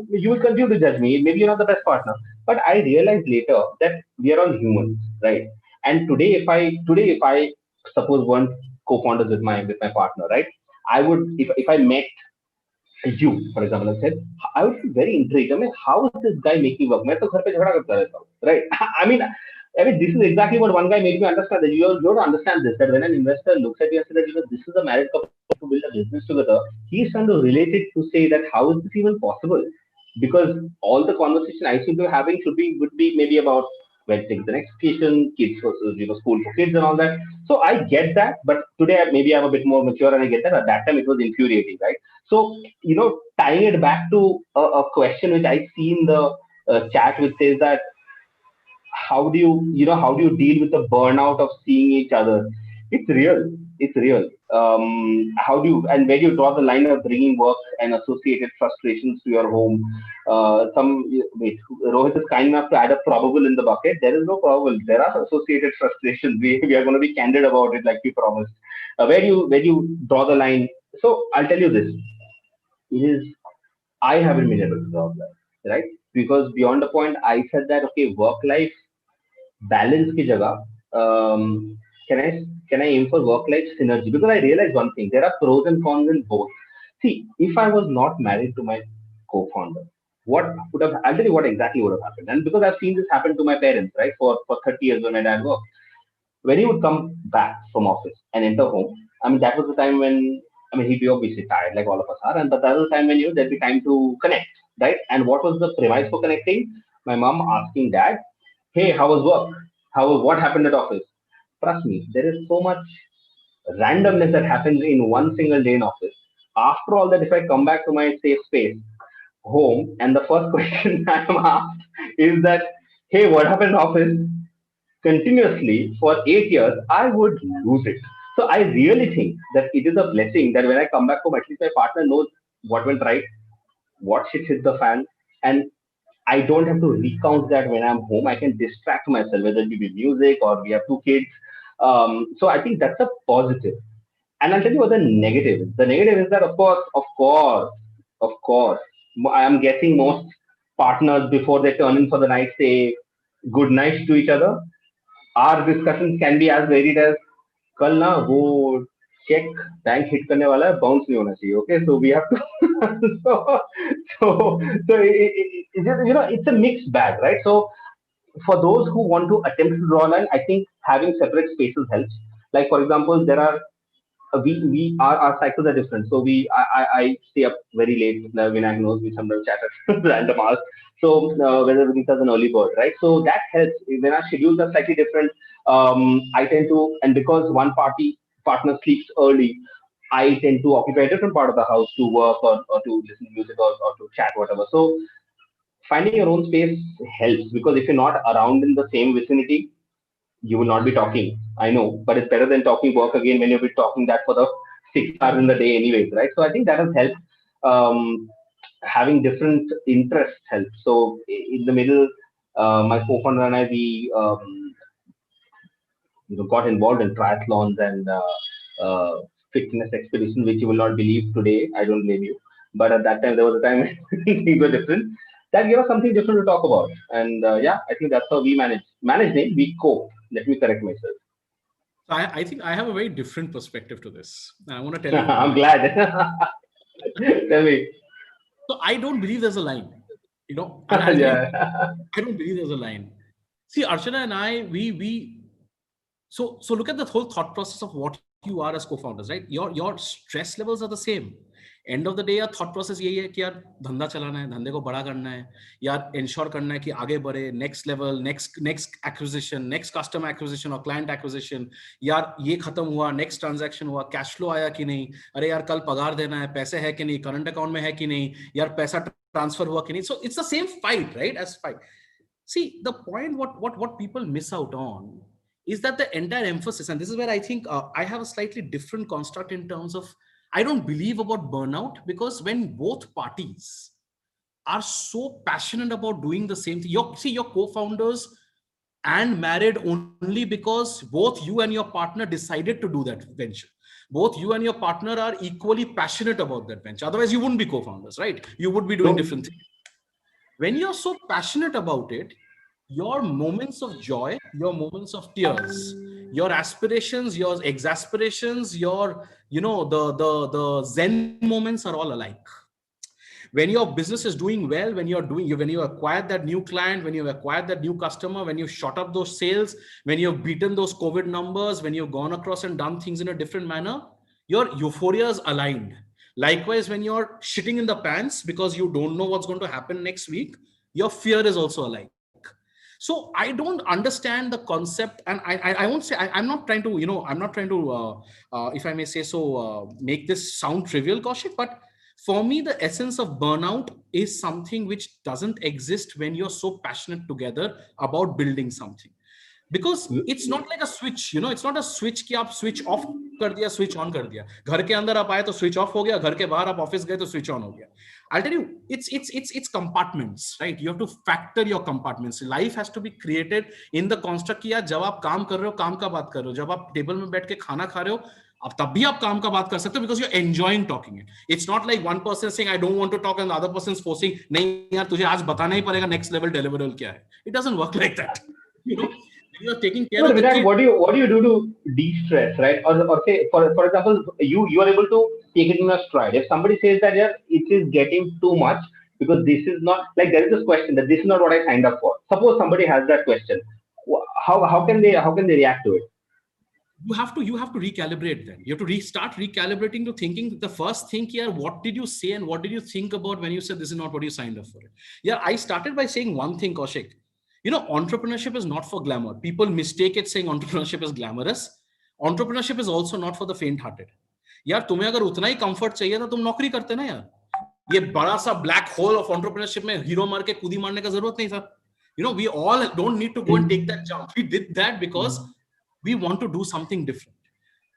you will continue to judge me. Maybe you're not the best partner. But I realized later that we are all humans, right? And today if I suppose one co-founders with my partner, right? I would, if I met you, for example, I said, I would be very intrigued. I mean, how is this guy making work? मैं तो घर पे झगड़ा करता रहता हूँ, right? I mean, this is exactly what one guy made me understand, that you don't understand this, that when an investor looks at you and says that, this is a married couple to build a business together, he's trying to relate it to say that how is this even possible? Because all the conversation I seem to be having would be maybe about when to take the next vacation, kids versus, school for kids and all that. So I get that, but today maybe I'm a bit more mature and I get that. At that time it was infuriating, right? So, tying it back to a question which I see in the chat, which says that how do you deal with the burnout of seeing each other? It's real. How do you, and where do you draw the line of bringing work and associated frustrations to your home? Some Wait, Rohit is kind enough to add a probable in the bucket. There is no probable, there are associated frustrations. We are going to be candid about it, like we promised. Where do you draw the line? So I'll tell you this, is I haven't been able to draw that, right? Because beyond the point, I said that, okay, work life balance ki jagah, can I can I aim for work life synergy? Because I realized one thing: there are pros and cons in both. See, if I was not married to my co-founder, what would have? I'll tell you what exactly would have happened. And because I've seen this happen to my parents, right? For 30 years when my dad worked, when he would come back from office and enter home, I mean, that was the time when, I mean, he'd be obviously tired, like all of us are, and but that was the time when, there'd be time to connect. right? And what was the premise for connecting? My mom asking dad, "Hey, how was work? What happened at office?" Trust me, there is so much randomness that happens in one single day in office. After all that, if I come back to my safe space, home, and the first question I am asked is that, "Hey, what happened in office?" continuously for 8 years, I would lose it. So I really think that it is a blessing that when I come back home, at least my partner knows what went right, what shit hit the fan, and I don't have to recount that when I'm home. I can distract myself, whether it be with music or we have two kids. So I think that's a positive. And I'll tell you what the negative is. The negative is that, of course, I am guessing most partners before they turn in for the night say good night to each other. Our discussions can be as varied as कल ना वो cheque bank hit करने वाला है bounce नहीं होना चाहिए okay so we have to so so so it's a mixed bag right so for those who want to attempt to draw a line I think having separate spaces helps like for example there are we our cycles are different. So I stay up very late. Vinayak knows we sometimes chat at random hours. So whether Vinita's an early bird, right? So that helps when our schedules are slightly different. I tend to and because one partner sleeps early, I tend to occupy a different part of the house to work or to listen to music or to chat whatever. So finding your own space helps because if you're not around in the same vicinity, you will not be talking. I know, but it's better than talking work again when you'll be talking that for the 6 hours in the day, anyways, right? So I think that has helped. Having different interests helps. So in the middle, my co-founder and I, we got involved in triathlons and fitness expedition, which you will not believe today. I don't blame you. But at that time, there was a time when things were different. That gave us something different to talk about. And yeah, I think that's how we manage it. We cope. Let me correct myself. So I think I have a very different perspective to this. And I want to tell you I'm why. glad. Tell me. So I don't believe there's a line, and I'll tell you, Yeah. I don't believe there's a line. See, Archana and I, so look at the whole thought process of what you are as co-founders, right? Your stress levels are the same. End of the day, your thought process यही है कि यार धंधा चलाना है, धंधे को बड़ा करना है, यार ensure करना है कि आगे बढ़े, next level, next acquisition, next customer acquisition or client acquisition, यार ये खत्म हुआ, next transaction हुआ, cash flow आया कि नहीं, अरे यार कल पगार देना है, पैसे है कि नहीं, current account में है कि नहीं, यार पैसा transfer हुआ कि नहीं. So it's the same fight, right? As fight. See, the point what people miss out on is that the entire emphasis, and this is where I think I have a slightly different construct in terms of I don't believe about burnout because when both parties are so passionate about doing the same thing, your co-founders and married only because both you and your partner decided to do that venture. Both you and your partner are equally passionate about that venture. Otherwise, you wouldn't be co-founders, right? You would be doing different things. When you're so passionate about it, your moments of joy, your moments of tears, your aspirations, your exasperations, your the zen moments are all alike. When your business is doing well, when you acquired that new client, when you acquired that new customer, when you shot up those sales, when you've beaten those COVID numbers, when you've gone across and done things in a different manner, your euphoria is aligned. Likewise, when you're shitting in the pants because you don't know what's going to happen next week, your fear is also alike. So I don't understand the concept, and I won't say I'm not trying to I'm not trying to if I may say so make this sound trivial, Kaushik, but for me the essence of burnout is something which doesn't exist when you're so passionate together about building something. Because it's not like a switch, it's not a switch कि आप switch off कर दिया, switch on कर दिया. घर के अंदर आप आए तो switch off हो गया, घर के बाहर आप office गए तो switch on हो गया. I'll tell you, it's compartments, right? You have to factor your compartments. Life has to be created in the construct कि यार जब आप काम कर रहे हो, काम का बात कर रहे हो, जब आप टेबल में बैठ के खाना खा रहे हो, अब तब भी आप काम का बात कर सकते हो because you're enjoying talking it. It's not like one person saying I don't want to talk and the other person is forcing नहीं यार तुझे आज बताना ही पड़ेगा next level deliverable क्या है. It doesn't work like that. You're taking care No, of the Vinayak, kid. what do you do to de-stress, right? Or say, for example, you are able to take it in a stride. If somebody says that yeah, it is getting too much because this is not like there is this question that this is not what I signed up for. Suppose somebody has that question, how can they react to it? you have to recalibrate then. You have to restart recalibrating to thinking the first thing here, what did you say and what did you think about when you said this is not what you signed up for it? Yeah, I started by saying one thing, Kaushik. Entrepreneurship is not for glamour. People mistake it saying entrepreneurship is glamorous. Entrepreneurship is also not for the faint-hearted. यार तुम्हें अगर उतना ही comfort चाहिए था तुम नौकरी करते ना यार. ये बड़ा सा ब्लैक होल ऑफ एंटरप्रेन्योरशिप में हीरो मार के कूदी मारने का जरूरत नहीं था. We all don't need to go and take that jump. We did that because we want to do something different.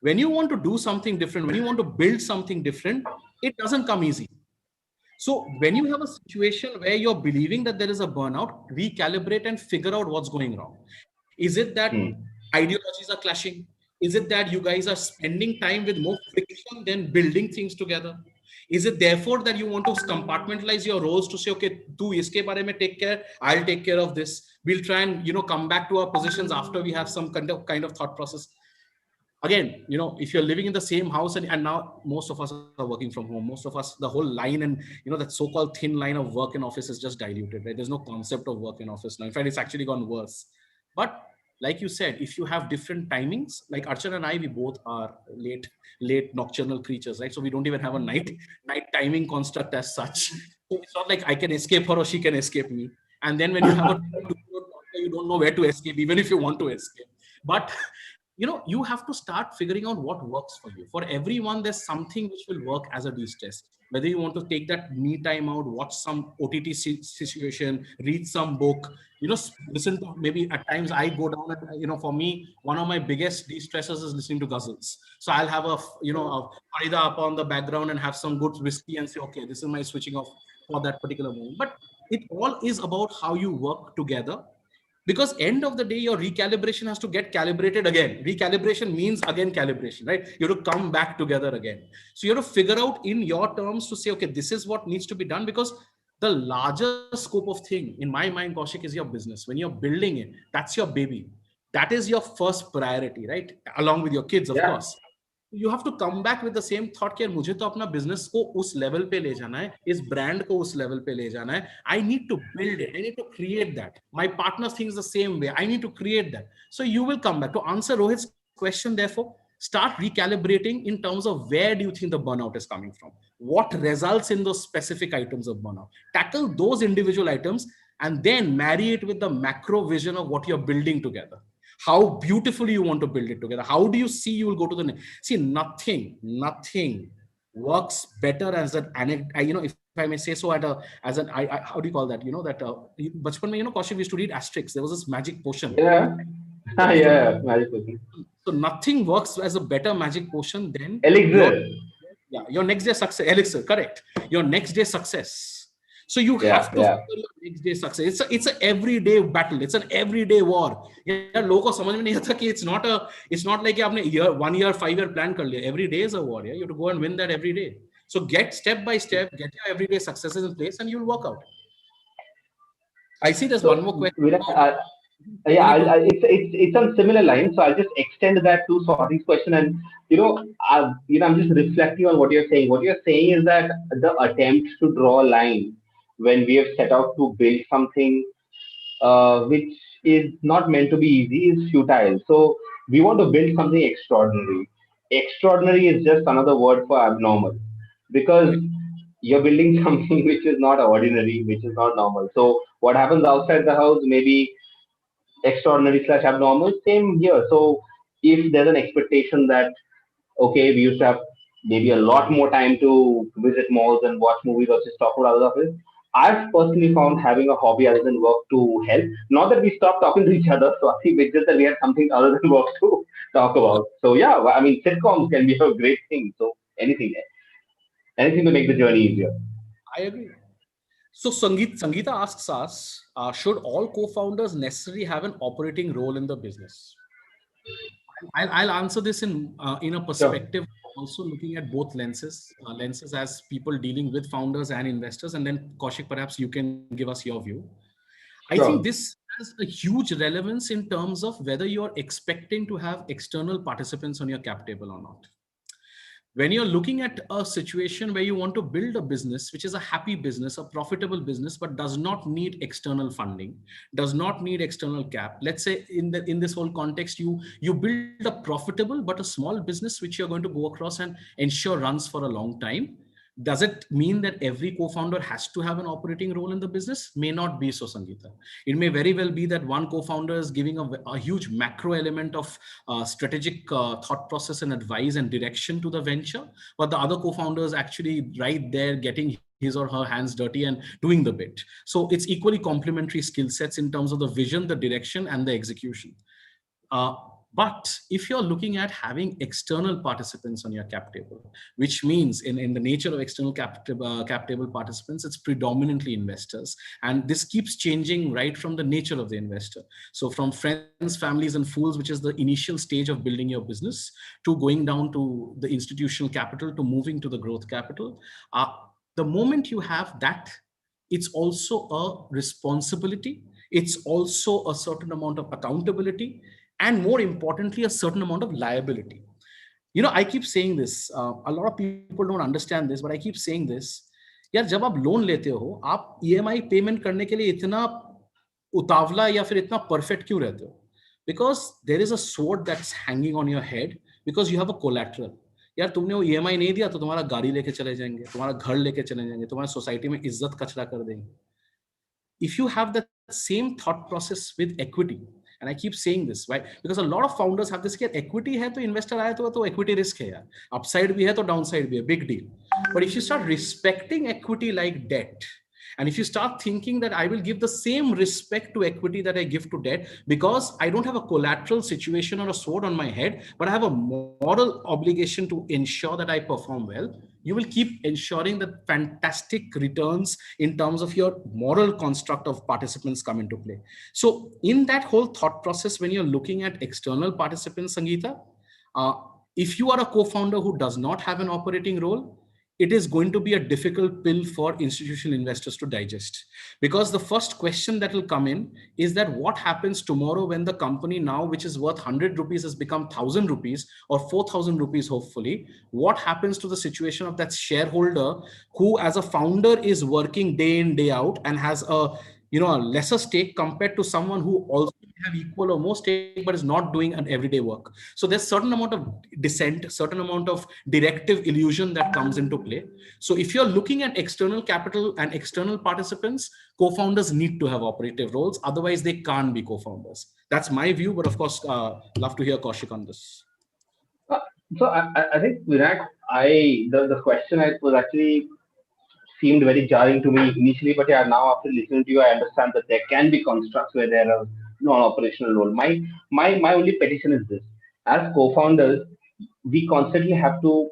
When you want to do something different, when you want to build something different, it doesn't come easy. So when you have a situation where you're believing that there is a burnout, recalibrate and figure out what's going wrong. Is it that ideologies are clashing? Is it that you guys are spending time with more friction than building things together? Is it therefore that you want to compartmentalize your roles to say, okay, tu iske bare mein take care, I'll take care of this. We'll try and come back to our positions after we have some kind of thought process. Again, if you're living in the same house and now most of us are working from home, most of us, the whole line and that so-called thin line of work in office is just diluted, right? There's no concept of work in office now. In fact, it's actually gone worse. But like you said, if you have different timings, like Archana and I, we both are late nocturnal creatures, right? So we don't even have a night timing construct as such. So it's not like I can escape her or she can escape me. And then when you have a you don't know where to escape, even if you want to escape. But you have to start figuring out what works for you. For everyone, there's something which will work as a de-stress. Whether you want to take that me time out, watch some OTT situation, read some book, listen to, maybe at times I go down and, for me, one of my biggest de-stressors is listening to ghazals. So I'll have a Farida up on the background and have some good whiskey and say, okay, this is my switching off for that particular moment. But it all is about how you work together. Because end of the day, your recalibration has to get calibrated again. Recalibration means again calibration, right? You have to come back together again. So you have to figure out in your terms to say, okay, this is what needs to be done, because the larger scope of thing, in my mind, Kaushik, is your business. When you're building it, that's your baby. That is your first priority, right? Along with your kids, of course. You have to come back with the same thought कि मुझे तो अपना business को उस level पे ले जाना है, इस brand को उस level पे ले जाना है. I need to build it. I need to create that. My partner thinks the same way. I need to create that. So you will come back to answer Rohit's question. Therefore, start recalibrating in terms of where do you think the burnout is coming from? What results in those specific items of burnout? Tackle those individual items and then marry it with the macro vision of what you're building together. How beautifully you want to build it together. How do you see you will go to the next? See, nothing works better as an if I may say so, as an how do you call that? Bachpan mein, Kaushik, we used to read asterisks. There was this magic potion. Yeah. Magic potion. So nothing works as a better magic potion than elixir. Your next day success. Elixir, correct. Your next day success. So you have to figure your next day success. It's an everyday battle. It's an everyday war. Yeah, लोगों को समझ में नहीं आता कि it's not like आपने 1 year 5 year plan कर लिया. Every day is a war. Yeah, you have to go and win that every day. So get step by step, get your everyday successes in place, and you'll work out. I see there's one more question. It's on similar lines. So I'll just extend that to Swati's question, and I'm just reflecting on what you're saying. What you're saying is that the attempt to draw a line when we have set out to build something which is not meant to be easy is futile. So we want to build something extraordinary. Extraordinary is just another word for abnormal, because you're building something which is not ordinary, which is not normal. So what happens outside the house may be extraordinary / abnormal. Same here. So if there's an expectation that, okay, we used to have maybe a lot more time to visit malls and watch movies or just talk about other office, I've personally found having a hobby other than work to help. Not that we stopped talking to each other, so I think it's just that we had something other than work to talk about. So yeah, I mean, sitcoms can be a great thing. So anything to make the journey easier. I agree. So Sangeeta asks us, should all co-founders necessarily have an operating role in the business? I'll answer this in a perspective, also looking at both lenses as people dealing with founders and investors. And then Kaushik, perhaps you can give us your view. I think this has a huge relevance in terms of whether you're expecting to have external participants on your cap table or not. When you're looking at a situation where you want to build a business which is a happy business, a profitable business, but does not need external funding, does not need external cap, let's say in this whole context, you build a profitable but a small business which you're going to go across and ensure runs for a long time. Does it mean that every co-founder has to have an operating role in the business? May not be so, Sangeeta. It may very well be that one co-founder is giving a huge macro element of strategic thought process and advice and direction to the venture, but the other co-founder is actually right there getting his or her hands dirty and doing the bit. So it's equally complementary skill sets in terms of the vision, the direction, and the execution. Uh, but if you're looking at having external participants on your cap table, which means in the nature of external cap table participants, it's predominantly investors. And this keeps changing right from the nature of the investor. So from friends, families, and fools, which is the initial stage of building your business, to going down to the institutional capital, to moving to the growth capital. The moment you have that, it's also a responsibility. It's also a certain amount of accountability, and more importantly, a certain amount of liability. I keep saying this. A lot of people don't understand this, but I keep saying this. यार जब आप loan लेते हो, आप EMI payment करने के लिए इतना उतावला या फिर इतना परफेक्ट क्यों रहते हो? Because there is a sword that's hanging on your head because you have a collateral. यार तुमने वो EMI नहीं दिया तो तुम्हारा गाड़ी लेके चले जाएंगे, तुम्हारा घर लेके चले जाएंगे, तुम्हारी सोसाइटी में इज्जत कचरा कर देंगे. If you have that same thought process with equity, and I keep saying this, right? Because a lot of founders have this, equity hai to investor aaya to equity risk hai yaar. Upside bhi hai to downside bhi hai, big deal. But if you start respecting equity like debt, and if you start thinking that I will give the same respect to equity that I give to debt, because I don't have a collateral situation or a sword on my head, but I have a moral obligation to ensure that I perform well, you will keep ensuring that fantastic returns in terms of your moral construct of participants come into play. So in that whole thought process, when you're looking at external participants, Sangeeta, if you are a co-founder who does not have an operating role, it is going to be a difficult pill for institutional investors to digest. Because the first question that will come in is that what happens tomorrow when the company now, which is worth 100 rupees, has become 1,000 rupees or 4,000 rupees, hopefully. What happens to the situation of that shareholder who as a founder is working day in, day out and has a lesser stake compared to someone who also have equal or more stake but is not doing an everyday work. So there's certain amount of dissent, certain amount of directive illusion that comes into play. So if you're looking at external capital and external participants, co-founders need to have operative roles, otherwise they can't be co-founders. That's my view, but of course love to hear Kaushik on this. So I think, Vinayak, the question was actually seemed very jarring to me initially, but yeah, now after listening to you, I understand that there can be constructs where there are non-operational role. My only petition is this: as co-founders, we constantly have to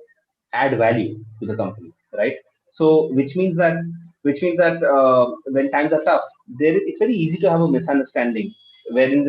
add value to the company, right? So which means that when times are tough, it's very easy to have a misunderstanding. Wherein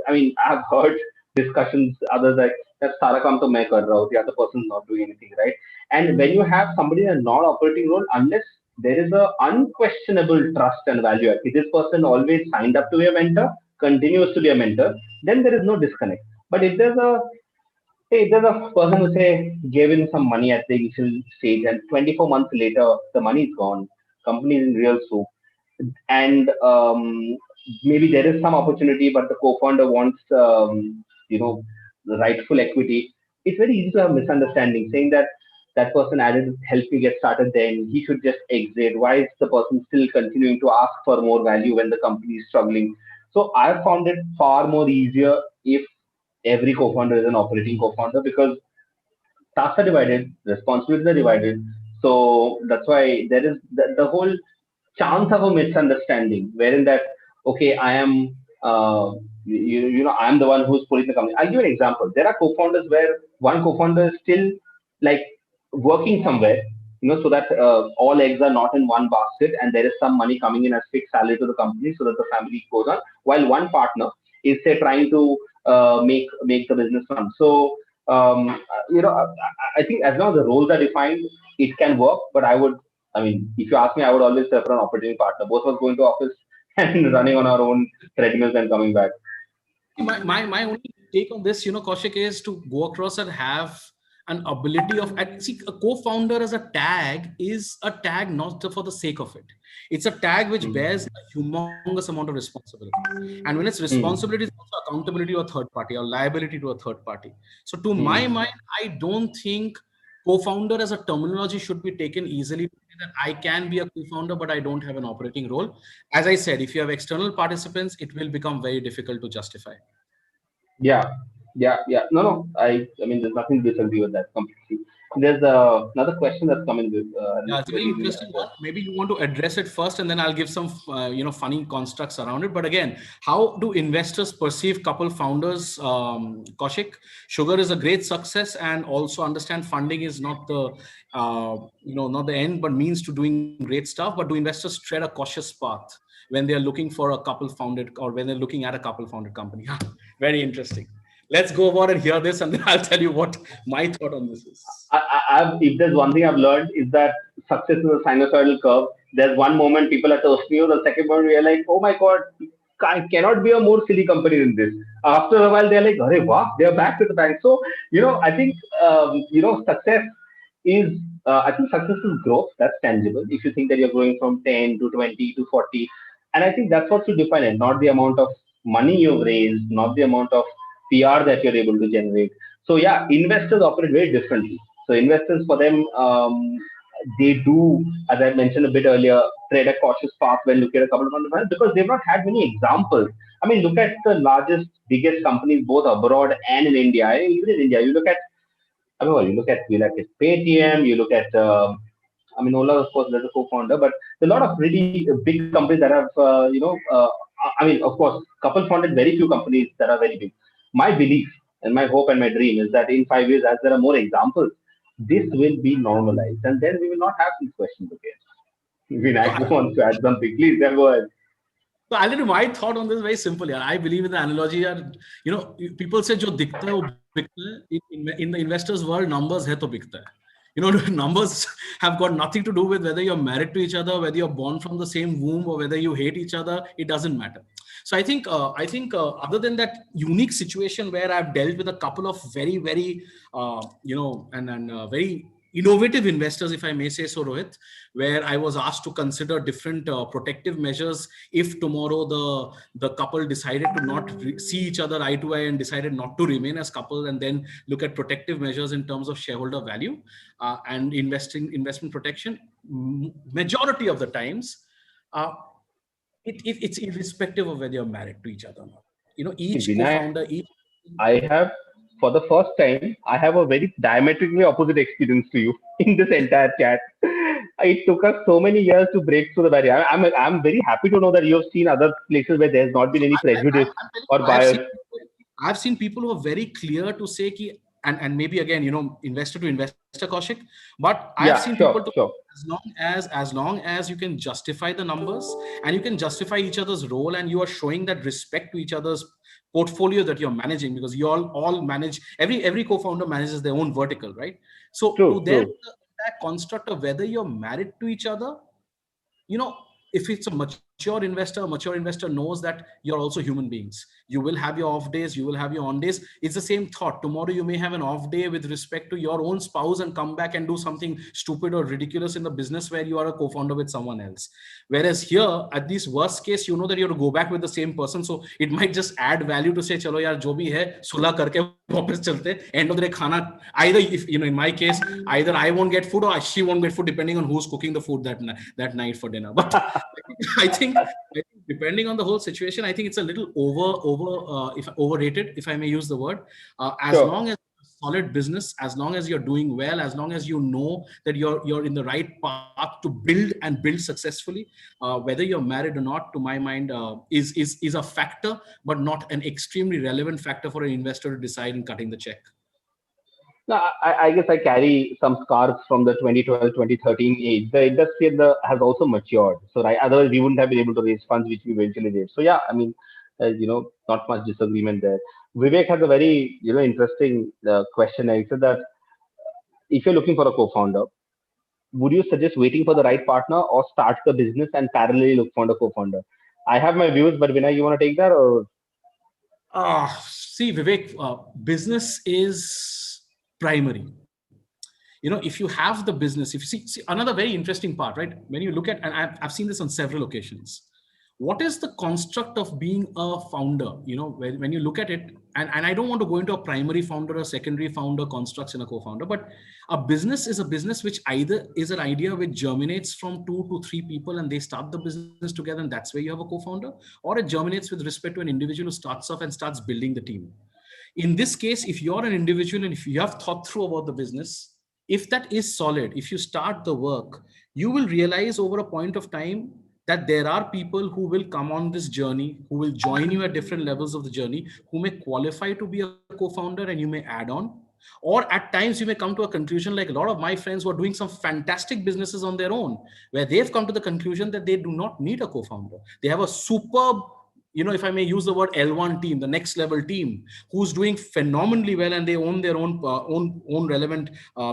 I mean, I've heard discussions others like that सारा काम तो मैं कर रहा हूँ, the other person is not doing anything, right? And when you have somebody in a non-operating role, unless there is a unquestionable trust and value, this person always signed up to be a mentor, continues to be a mentor, then there is no disconnect. But if there's a person who say gave in some money at the initial stage and 24 months later the money is gone, company is in real soup, and maybe there is some opportunity, but the co-founder wants the rightful equity. It's very easy to have misunderstanding, saying that that person added helped me get started, then he should just exit. Why is the person still continuing to ask for more value when the company is struggling? So I found it far more easier if every co-founder is an operating co-founder, because tasks are divided, responsibilities are divided. So that's why there is the whole chance of a misunderstanding, wherein that, okay, I am I am the one who's pulling the company. I'll give an example. There are co-founders where one co-founder is still like working somewhere, so that all eggs are not in one basket, and there is some money coming in as fixed salary to the company, so that the family goes on, while one partner is, say, trying to make the business run. So I think as long as the roles are defined, it can work. But I mean, if you ask me, I would always prefer an operating partner. Both of us going to office and running on our own treadmills and coming back. My only take on this, Kaushik, is to go across and have an ability of, and see, a co-founder as a tag is a tag not for the sake of it. It's a tag which bears a humongous amount of responsibility. And when it's responsibility, it's also accountability to a third party or liability to a third party. So to my mind, I don't think co-founder as a terminology should be taken easily, that I can be a co-founder, but I don't have an operating role. As I said, if you have external participants, it will become very difficult to justify. Yeah, yeah. No. I mean, there's nothing to disagree with that completely. There's another question that's coming with Yeah, it's a very really, really interesting one. Maybe you want to address it first, and then I'll give some, funny constructs around it. But again, how do investors perceive couple founders? Kaushik, sugar is a great success, and also understand funding is not the, not the end, but means to doing great stuff. But do investors tread a cautious path when they are looking for a couple founded, or when they're looking at a couple founded company? Very interesting. Let's go over and hear this, and then I'll tell you what my thought on this is. if there's one thing I've learned is that success is a sinusoidal curve. There's one moment people are toasting you, the second moment you're like, oh my god, I cannot be a more silly company than this. After a while, they're like, Arey, wow, they're back to the bank. So, I think, success is, I think success is growth. That's tangible. If you think that you're growing from 10 to 20 to 40, and I think that's what should define it, not the amount of money you've raised, not the amount of PR that you're able to generate. So yeah, investors operate very differently. So investors, for them, they do, as I mentioned a bit earlier, tread a cautious path when looking at a couple of funds because they've not had many examples. I mean, look at the largest, biggest companies both abroad and in India. Even in India, you look at, I mean, well, you look at Paytm, you look at, I mean, Ola, of course, there's a co-founder, but there are a lot of really big companies that have, I mean, of course, couple founded very few companies that are very big. My belief and my hope and my dream is that in 5 years, as there are more examples, this will be normalized, and then we will not have these questions again. So Vinayak wants to add something. Please, then go ahead. So I'll tell you my thought on this very simple. Yeah, I believe in the analogy that, people say जो दिखता है वो बिकता है. In the investors world, numbers है तो बिकता है. Numbers have got nothing to do with whether you're married to each other, whether you're born from the same womb, or whether you hate each other. It doesn't matter. So I think other than that unique situation where I've dealt with a couple of very, very, and very innovative investors, if I may say so, Rohit, where I was asked to consider different protective measures if tomorrow the couple decided to not see each other eye to eye and decided not to remain as couple, and then look at protective measures in terms of shareholder value and investment protection. Majority of the times, it's irrespective of whether you're married to each other or not. Each Vinayak, co-founder, each. I have, for the first time, I have a very diametrically opposite experience to you in this entire chat. It took us so many years to break through the barrier. I'm very happy to know that you have seen other places where there's not been any prejudice I'm telling or you, bias. I've seen people who are very clear to say ki, and maybe again, investor to investor, Kaushik, but I've seen Yeah, people to, sure, sure. as long as you can justify the numbers and you can justify each other's role, and you are showing that respect to each other's portfolio that you're managing, because you all manage, every co-founder manages their own vertical, right? So to True, them, true. that construct of whether you're married to each other, you know if it's a mature investor knows that you're also human beings. You will have your off days, you will have your on days. It's the same thought. Tomorrow you may have an off day with respect to your own spouse and come back and do something stupid or ridiculous in the business where you are a co-founder with someone else. Whereas here, at this worst case, you know that you have to go back with the same person, so it might just add value to say chalo yaar jo bhi hai सुलह करके वापस चलते. End of the day खाना, either, if in my case, either I won't get food or she won't get food, depending on who's cooking the food that night for dinner. But I think depending on the whole situation, I think it's a little if overrated, if I may use the word. As Sure. long as solid business, as long as you're doing well, as long as you know that you're in the right path to build successfully, whether you're married or not, to my mind, is a factor, but not an extremely relevant factor for an investor to decide in cutting the check. No, I guess I carry some scars from the 2012, 2013 age. The industry has also matured. So, right, otherwise we wouldn't have been able to raise funds, which we eventually did. So, yeah, I mean, not much disagreement there. Vivek has a very, interesting question. He said that if you're looking for a co-founder, would you suggest waiting for the right partner or start the business and parallelly look for a co-founder? I have my views, but Vinay, you want to take that or? See, Vivek, business is primary. if you have the business, if you see another very interesting part, right? When you look at, and I've seen this on several occasions, what is the construct of being a founder? When you look at it, and I don't want to go into a primary founder or secondary founder constructs in a co-founder, but a business is a business which either is an idea which germinates from 2 to 3 people and they start the business together, and that's where you have a co-founder, or it germinates with respect to an individual who starts off and starts building the team. In this case, if you're an individual and if you have thought through about the business, if that is solid, if you start the work, you will realize over a point of time that there are people who will come on this journey, who will join you at different levels of the journey, who may qualify to be a co-founder and you may add on. Or at times you may come to a conclusion, like a lot of my friends who are doing some fantastic businesses on their own, where they've come to the conclusion that they do not need a co-founder. They have a superb, if I may use the word L1 team, the next level team, who's doing phenomenally well, and they own their own relevant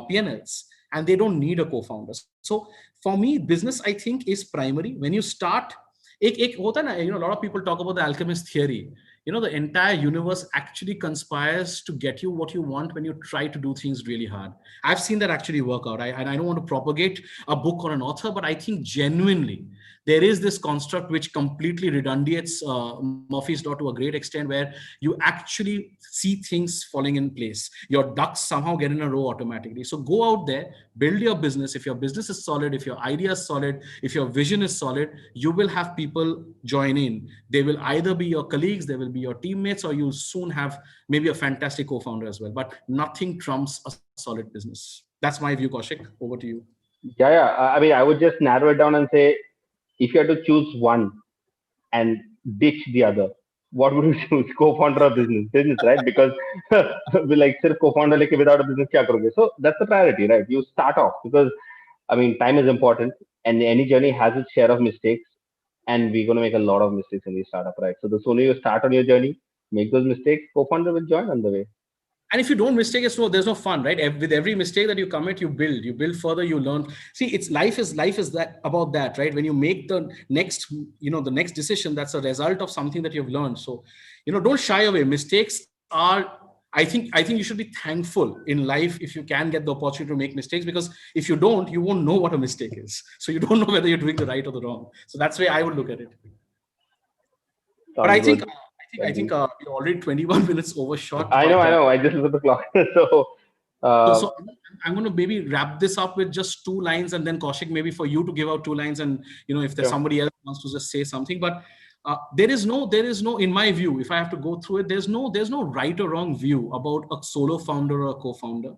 P&Ls, and they don't need a co-founder. So for me, business, I think, is primary. When you start, a lot of people talk about the alchemist theory. The entire universe actually conspires to get you what you want when you try to do things really hard. I've seen that actually work out. And I don't want to propagate a book or an author, but I think genuinely there is this construct which completely redundates Murphy's Law to a great extent, where you actually see things falling in place. Your ducks somehow get in a row automatically. So go out there, build your business. If your business is solid, if your idea is solid, if your vision is solid, you will have people join in. They will either be your colleagues, they will be your teammates, or you'll soon have maybe a fantastic co-founder as well. But nothing trumps a solid business. That's my view, Kaushik. Over to you. Yeah. I mean, I would just narrow it down and say, if you had to choose one and ditch the other, what would you choose? Co-founder or business? Business, right? Because we like sir co-founder like without a business kya karoge? So that's the priority, right? You start off because I mean time is important and any journey has its share of mistakes and we're gonna make a lot of mistakes in the startup, right? So the sooner you start on your journey, make those mistakes, co-founder will join on the way. And if you don't mistake, there's no fun, right? With every mistake that you commit, you build further, you learn. See, it's life is that about that, right? When you make the next, the next decision, that's a result of something that you've learned. So, don't shy away. Mistakes are, I think you should be thankful in life if you can get the opportunity to make mistakes, because if you don't, you won't know what a mistake is. So you don't know whether you're doing the right or the wrong. So that's the way I would look at it. But Sounds good. I think we're already 21 minutes overshot. I know. I just look at the clock. So, so I'm going to maybe wrap this up with just 2 lines, and then Kaushik, maybe for you to give out 2 lines, and if there's somebody else who wants to just say something. But there is no, in my view, if I have to go through it, there's no right or wrong view about a solo founder or a co-founder.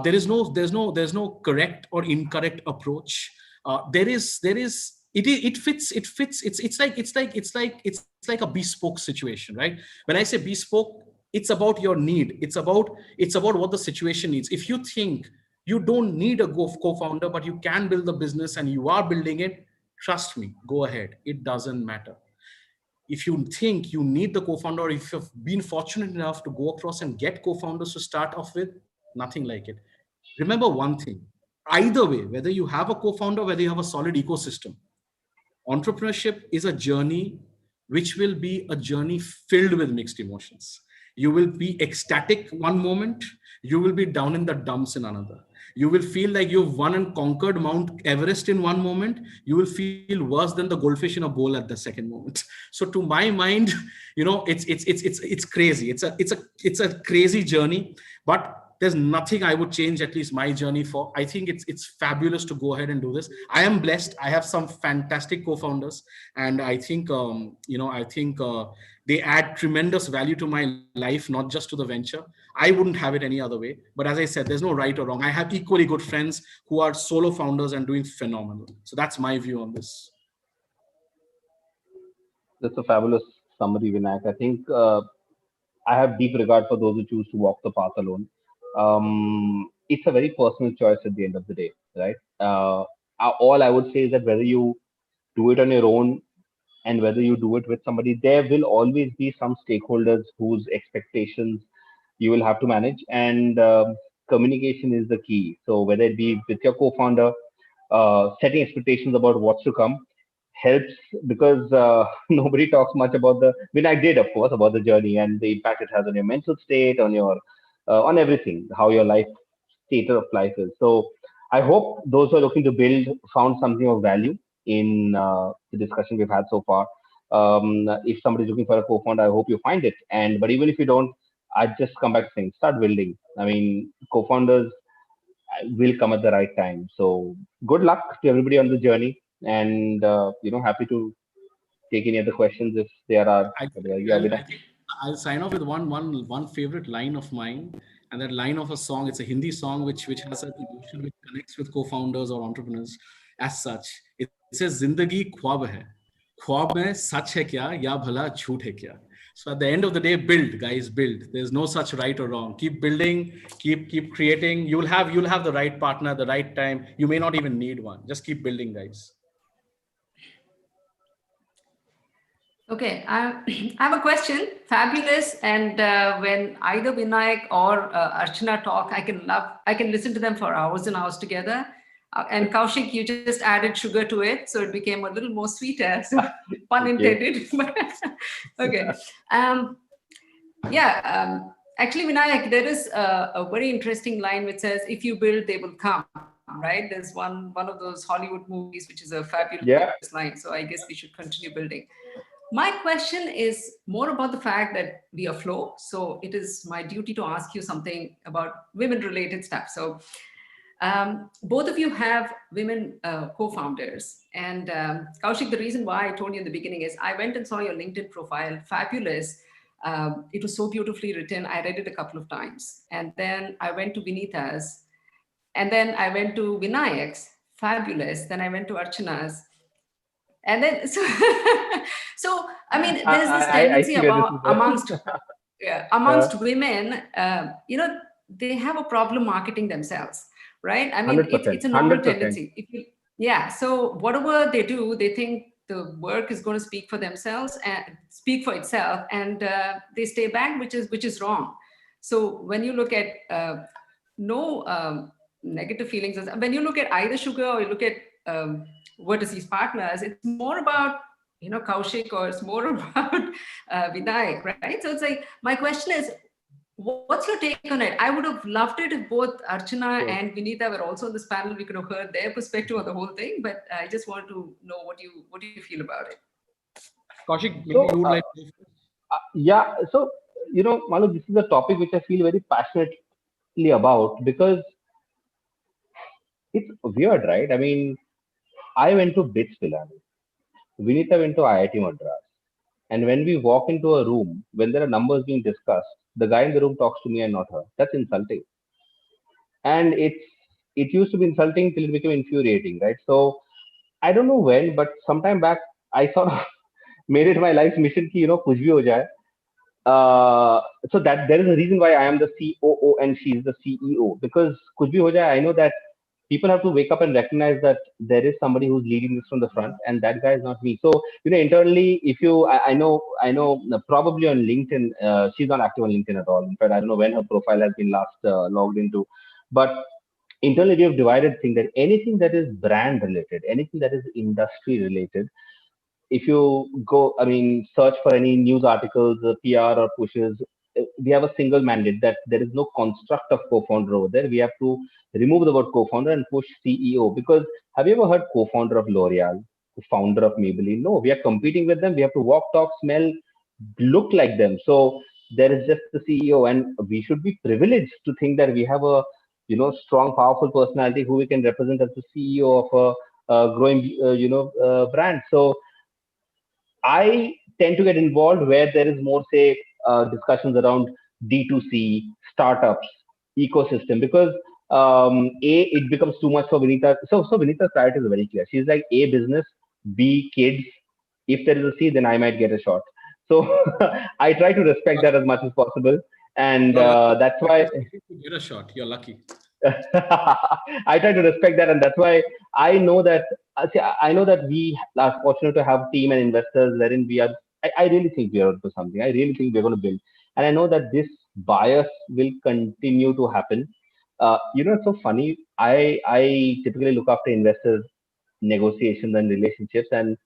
There's no correct or incorrect approach. It fits. It's like a bespoke situation, right? When I say bespoke, it's about your need. It's about what the situation needs. If you think you don't need a co-founder, but you can build the business and you are building it, trust me, go ahead. It doesn't matter. If you think you need the co-founder, or if you've been fortunate enough to go across and get co-founders to start off with, nothing like it. Remember one thing, either way, whether you have a co-founder, whether you have a solid ecosystem, entrepreneurship is a journey which will be a journey filled with mixed emotions. You will be ecstatic one moment, you will be down in the dumps in another. You will feel like you've won and conquered Mount Everest in one moment. You will feel worse than the goldfish in a bowl at the second moment. So to my mind, it's crazy. It's a crazy journey, but there's nothing I would change, at least my journey for. I think it's fabulous to go ahead and do this. I am blessed. I have some fantastic co-founders, and I think they add tremendous value to my life, not just to the venture. I wouldn't have it any other way. But as I said, there's no right or wrong. I have equally good friends who are solo founders and doing phenomenal. So that's my view on this. that's a fabulous summary, Vinayak. I think I have deep regard for those who choose to walk the path alone. It's a very personal choice at the end of the day, right? All I would say is that whether you do it on your own and whether you do it with somebody, there will always be some stakeholders whose expectations you will have to manage, and communication is the key. So whether it be with your co-founder, setting expectations about what's to come helps because nobody talks much about the. I mean, I did, of course, about the journey and the impact it has on your mental state, on your on everything, how your life state of life is. So I hope those who are looking to build found something of value in the discussion we've had so far. If somebody's looking for a co-founder, I hope you find it. And but even if you don't, I just come back to saying, start building. I mean, co-founders will come at the right time. So good luck to everybody on the journey, and happy to take any other questions if there are. I Yeah, with I think I'll sign off with one favorite line of mine, and that line of a song. It's a Hindi song which has an emotion which connects with co-founders or entrepreneurs. As such, it says "Zindagi ख्वाब है, ख्वाब में सच है क्या या भला झूठ है क्या." So at the end of the day, build, guys, build. There's no such right or wrong. Keep building, keep creating. You'll have the right partner at the right time. You may not even need one. Just keep building, guys. Okay, I have a question. Fabulous, and when either Vinayak or Archana talk, I can listen to them for hours and hours together. And Kaushik, you just added sugar to it, so it became a little more sweeter. So, pun intended. Okay. Actually, Vinayak, there is a very interesting line which says, "If you build, they will come." Right? There's one of those Hollywood movies which is a fabulous line. So I guess we should continue building. My question is more about the fact that we are flow. So it is my duty to ask you something about women-related stuff. So both of you have women co-founders. And Kaushik, the reason why I told you in the beginning is I went and saw your LinkedIn profile, fabulous. It was so beautifully written. I read it a couple of times. And then I went to Vinita's. And then I went to Vinayak's, fabulous. Then I went to Archana's. And then, so I mean, there's this tendency amongst women, they have a problem marketing themselves, right? I mean, it's a normal 100%. tendency. So whatever they do, they think the work is going to speak for themselves and speak for itself, and they stay back, which is wrong. So when you look at negative feelings, when you look at either Sugar or you look at Vertices partners, it's more about Kaushik, or it's more about Vinayak, right? So it's like, my question is, what's your take on it? I would have loved it if both Archana and Vinita were also on this panel. We could have heard their perspective on the whole thing, but I just want to know what do you feel about it. Kaushik, maybe you would like to... So Maloo, this is a topic which I feel very passionately about, because it's weird, right? I mean, I went to BITS Pilani. Vinita went to IIT Madras. And when we walk into a room, when there are numbers being discussed, the guy in the room talks to me and not her. That's insulting. And it used to be insulting till it became infuriating, right? So I don't know when, but sometime back, I sort of made it my life's mission ki, kuch bhi ho jaye. So that there is a reason why I am the COO and she is the CEO, because kuch bhi ho jaye, I know that people have to wake up and recognize that there is somebody who's leading this from the front, and that guy is not me. So internally, I know probably on LinkedIn, she's not active on LinkedIn at all. In fact, I don't know when her profile has been last logged into, but internally we have divided things that anything that is brand related, anything that is industry related, if you go, search for any news articles, PR or pushes, we have a single mandate that there is no construct of co-founder over there. We have to remove the word co-founder and push CEO. Because have you ever heard co-founder of L'Oreal, founder of Maybelline? No, we are competing with them. We have to walk, talk, smell, look like them. So there is just the CEO, and we should be privileged to think that we have a strong, powerful personality who we can represent as the CEO of a growing brand. So I tend to get involved where there is more, say, discussions around D2C, startups, ecosystem, because it becomes too much for Vinita. So Vinita's priority is very clear. She's like, A, business, B, kids. If there is a C, then I might get a shot. So I try to respect that as much as possible. And that's why... Get a shot. You're lucky. I try to respect that, and that's why I know that we are fortunate to have team and investors wherein we are. I really think we are onto something. I really think we're going to build, and I know that this bias will continue to happen. It's so funny. I typically look after investors' negotiations and relationships, and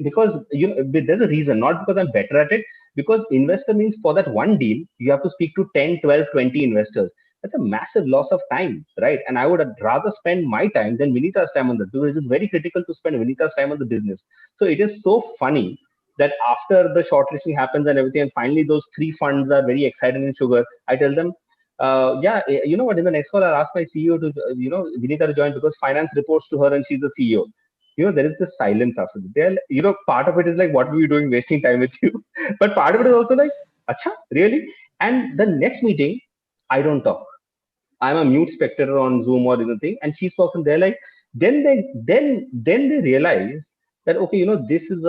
because there's a reason, not because I'm better at it. Because investor means for that one deal, you have to speak to 10, 12, 20 investors. that's a massive loss of time, right? And I would rather spend my time than Vinita's time on this, because it's very critical to spend Vinita's time on the business. So it is so funny that after the shortlisting happens and everything, and finally those three funds are very excited in sugar, I tell them, you know what, in the next call, I'll ask my CEO to, Vinita to join, because finance reports to her and she's the CEO. There is this silence after that. Part of it is like, what were you doing wasting time with you? But part of it is also like, acha, really? And the next meeting, I don't talk. I'm a mute spectator on Zoom or anything, and she's talking. They're like, then they realize that, okay, this is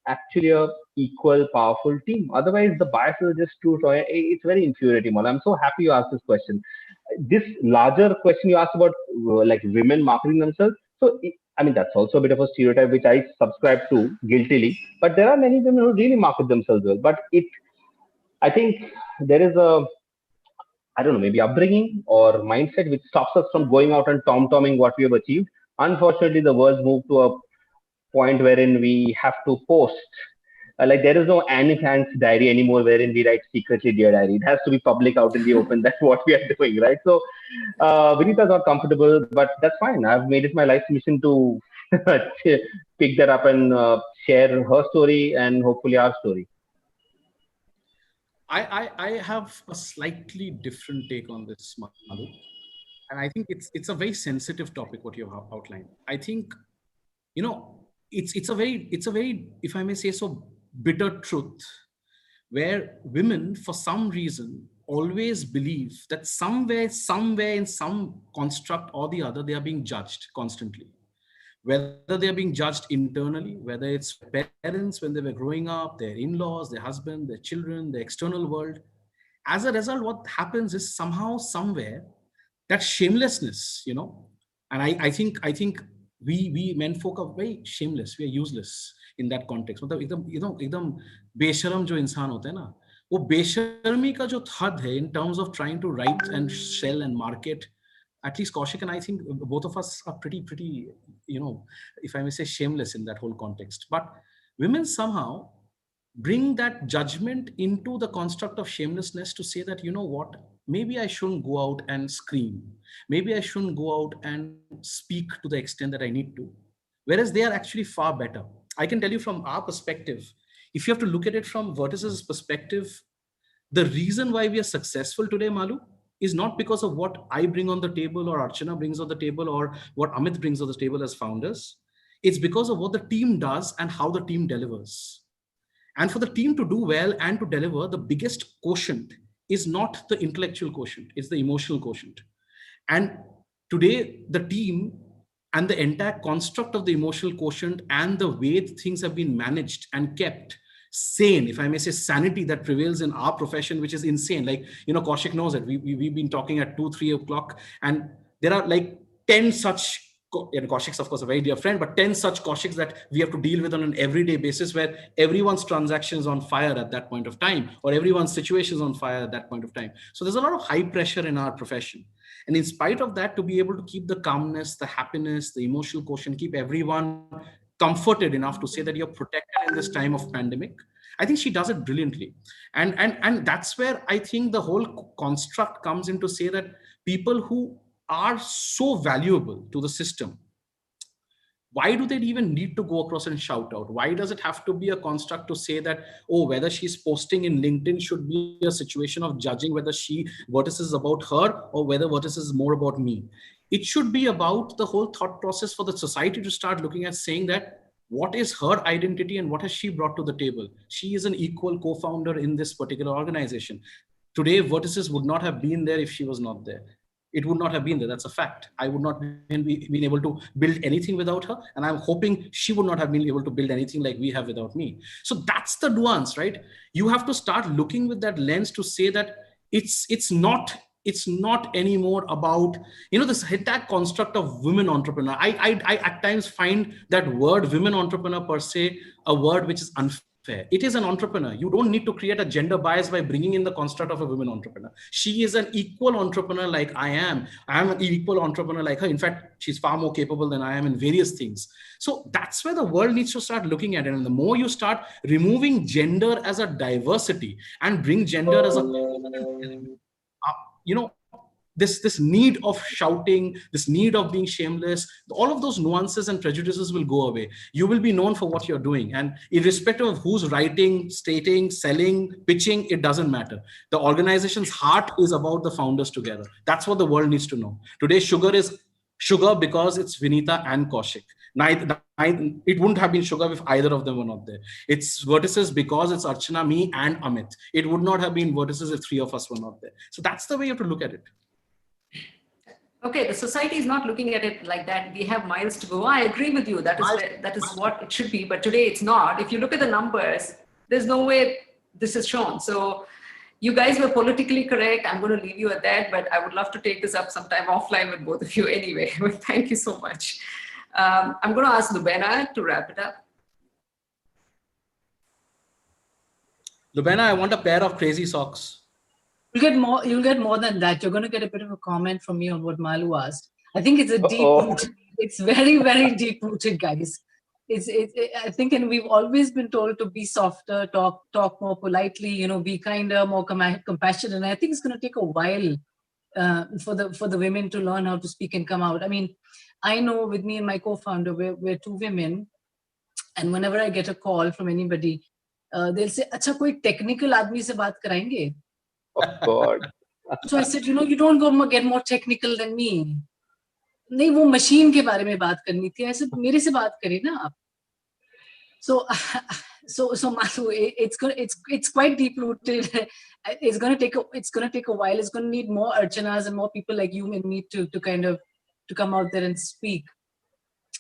actually a equal powerful team. Otherwise, the biases are just too strong. It's very infuriating. Mal. I'm so happy you asked this question. This larger question you asked about like women marketing themselves. So I mean, that's also a bit of a stereotype which I subscribe to guiltily. But there are many women who really market themselves well. But I think there is a, I don't know, maybe upbringing or mindset which stops us from going out and tom-tomming what we have achieved. Unfortunately, the world's moved to a point wherein we have to post. Like, there is no Anne Frank's diary anymore wherein we write secretly dear diary. It has to be public out in the open. That's what we are doing, right? So Vinita's not comfortable, but that's fine. I've made it my life's mission to pick that up and share her story and hopefully our story. I have a slightly different take on this, Maloo. And I think it's a very sensitive topic, what you have outlined. I think, it's a very, if I may say so, bitter truth, where women, for some reason, always believe that somewhere, in some construct or the other, they are being judged constantly. Whether they're being judged internally, whether it's parents when they were growing up, their in-laws, their husband, their children, the external world. As a result, what happens is somehow, somewhere, that shamelessness, and I think we men folk are very shameless. We are useless in that context. एकदम बेशरम जो इंसान होते हैं ना, वो बेशरमी का जो हद है in terms of trying to write and sell and market. At least Kaushik and I think both of us are pretty, if I may say, shameless in that whole context. But women somehow bring that judgment into the construct of shamelessness to say that, what, maybe I shouldn't go out and scream. Maybe I shouldn't go out and speak to the extent that I need to. Whereas they are actually far better. I can tell you from our perspective, if you have to look at it from Vertice's perspective, the reason why we are successful today, Maloo, is not because of what I bring on the table or Archana brings on the table or what Amit brings on the table as founders. It's because of what the team does and how the team delivers. And for the team to do well and to deliver, the biggest quotient is not the intellectual quotient, it's the emotional quotient. And today, the team and the entire construct of the emotional quotient and the way things have been managed and kept sane, if I may say, sanity that prevails in our profession, which is insane. Like, Kaushik knows it. We've been talking at 2-3 o'clock, and there are like 10 such, Kaushik's of course a very dear friend, but 10 such Kaushiks that we have to deal with on an everyday basis, where everyone's transaction is on fire at that point of time, or everyone's situation is on fire at that point of time. So there's a lot of high pressure in our profession. And in spite of that, to be able to keep the calmness, the happiness, the emotional quotient, keep everyone comforted enough to say that you're protected in this time of pandemic, I think she does it brilliantly. And that's where I think the whole construct comes in to say that people who are so valuable to the system, why do they even need to go across and shout out? Why does it have to be a construct to say that, oh, whether she's posting in LinkedIn should be a situation of judging whether Vertice is about her or whether Vertice is more about me? It should be about the whole thought process for the society to start looking at saying that, what is her identity and what has she brought to the table? She is an equal co-founder in this particular organization. Today, Vertices would not have been there if she was not there. It would not have been there. That's a fact. I would not have been able to build anything without her. And I'm hoping she would not have been able to build anything like we have without me. So that's the nuance, right? You have to start looking with that lens to say that it's not anymore about, this tag construct of women entrepreneur. I at times find that word women entrepreneur per se a word which is unfair. It is an entrepreneur. You don't need to create a gender bias by bringing in the construct of a women entrepreneur. She is an equal entrepreneur like I am. I am an equal entrepreneur like her. In fact, she's far more capable than I am in various things. So that's where the world needs to start looking at it. And the more you start removing gender as a diversity and bring gender as a this need of shouting, this need of being shameless, all of those nuances and prejudices will go away. You will be known for what you're doing. And irrespective of who's writing, stating, selling, pitching, it doesn't matter. The organization's heart is about the founders together. That's what the world needs to know. Today, sugar is sugar because it's Vinita and Kaushik. It wouldn't have been sugar if either of them were not there. It's Vertices because it's Archana, me, and Amit. It would not have been Vertices if three of us were not there. So that's the way you have to look at it. Okay, the society is not looking at it like that. We have miles to go. I agree with you. That is what it should be. But today it's not. If you look at the numbers, there's no way this is shown. So you guys were politically correct. I'm going to leave you at that. But I would love to take this up sometime offline with both of you anyway. But thank you so much. I'm going to ask Lubena to wrap it up. Lubena, I want a pair of crazy socks. You'll get more than that. You're going to get a bit of a comment from me on what Maloo asked. I think it's a deep-rooted. It's very, very deep-rooted, guys. I think, and we've always been told to be softer, talk more politely, be kinder, more compassionate. And I think it's going to take a while for the women to learn how to speak and come out. I mean, I know with me and my co-founder, we're two women, and whenever I get a call from anybody, they'll say, "Acha, koi technical aadmi se baat karayenge?" Oh God. So I said, you don't go get more technical than me. नहीं, वो machine के बारे में बात करनी थी. I said, मेरे से बात करें ना आप. So Maloo, it's quite deep rooted. It's gonna take a while. It's gonna need more Archanas and more people like you and me to come out there and speak.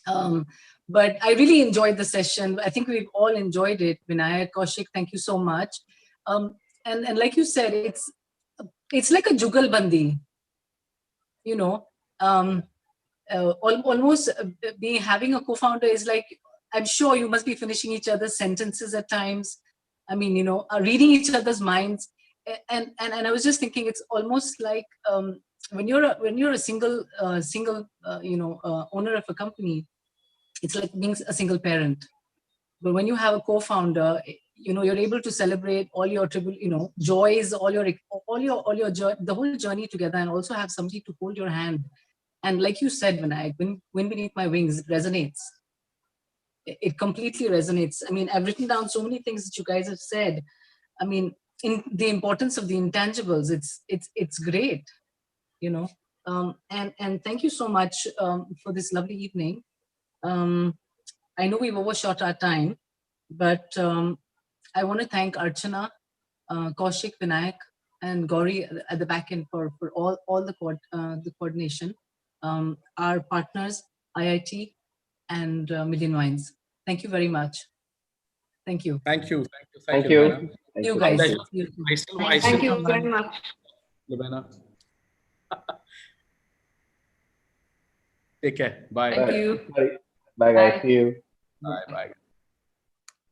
But I really enjoyed the session. I think we've all enjoyed it. Vinayak, Kaushik, thank you so much. And like you said, it's like a jugalbandi, almost having a co-founder is like, I'm sure you must be finishing each other's sentences at times. I mean, reading each other's minds. And I was just thinking, it's almost like when you're a single owner of a company, it's like being a single parent. But when you have a co-founder, you're able to celebrate all your joys, the whole journey together, and also have somebody to hold your hand. And like you said, Vinayak, Wind Beneath My Wings, it resonates. It completely resonates. I mean, I've written down so many things that you guys have said. I mean, in the importance of the intangibles, it's great, and thank you so much for this lovely evening. I know we've overshot our time, but I want to thank Archana, Kaushik, Vinayak, and Gauri at the back end for all the coordination. Our partners, IIT and Million Wines. Thank you very much. Thank you. Thank you. Thank you. Thank you guys. Thank you very much. Lubena. Take care. Bye. Thank you. Bye guys. See you. Bye.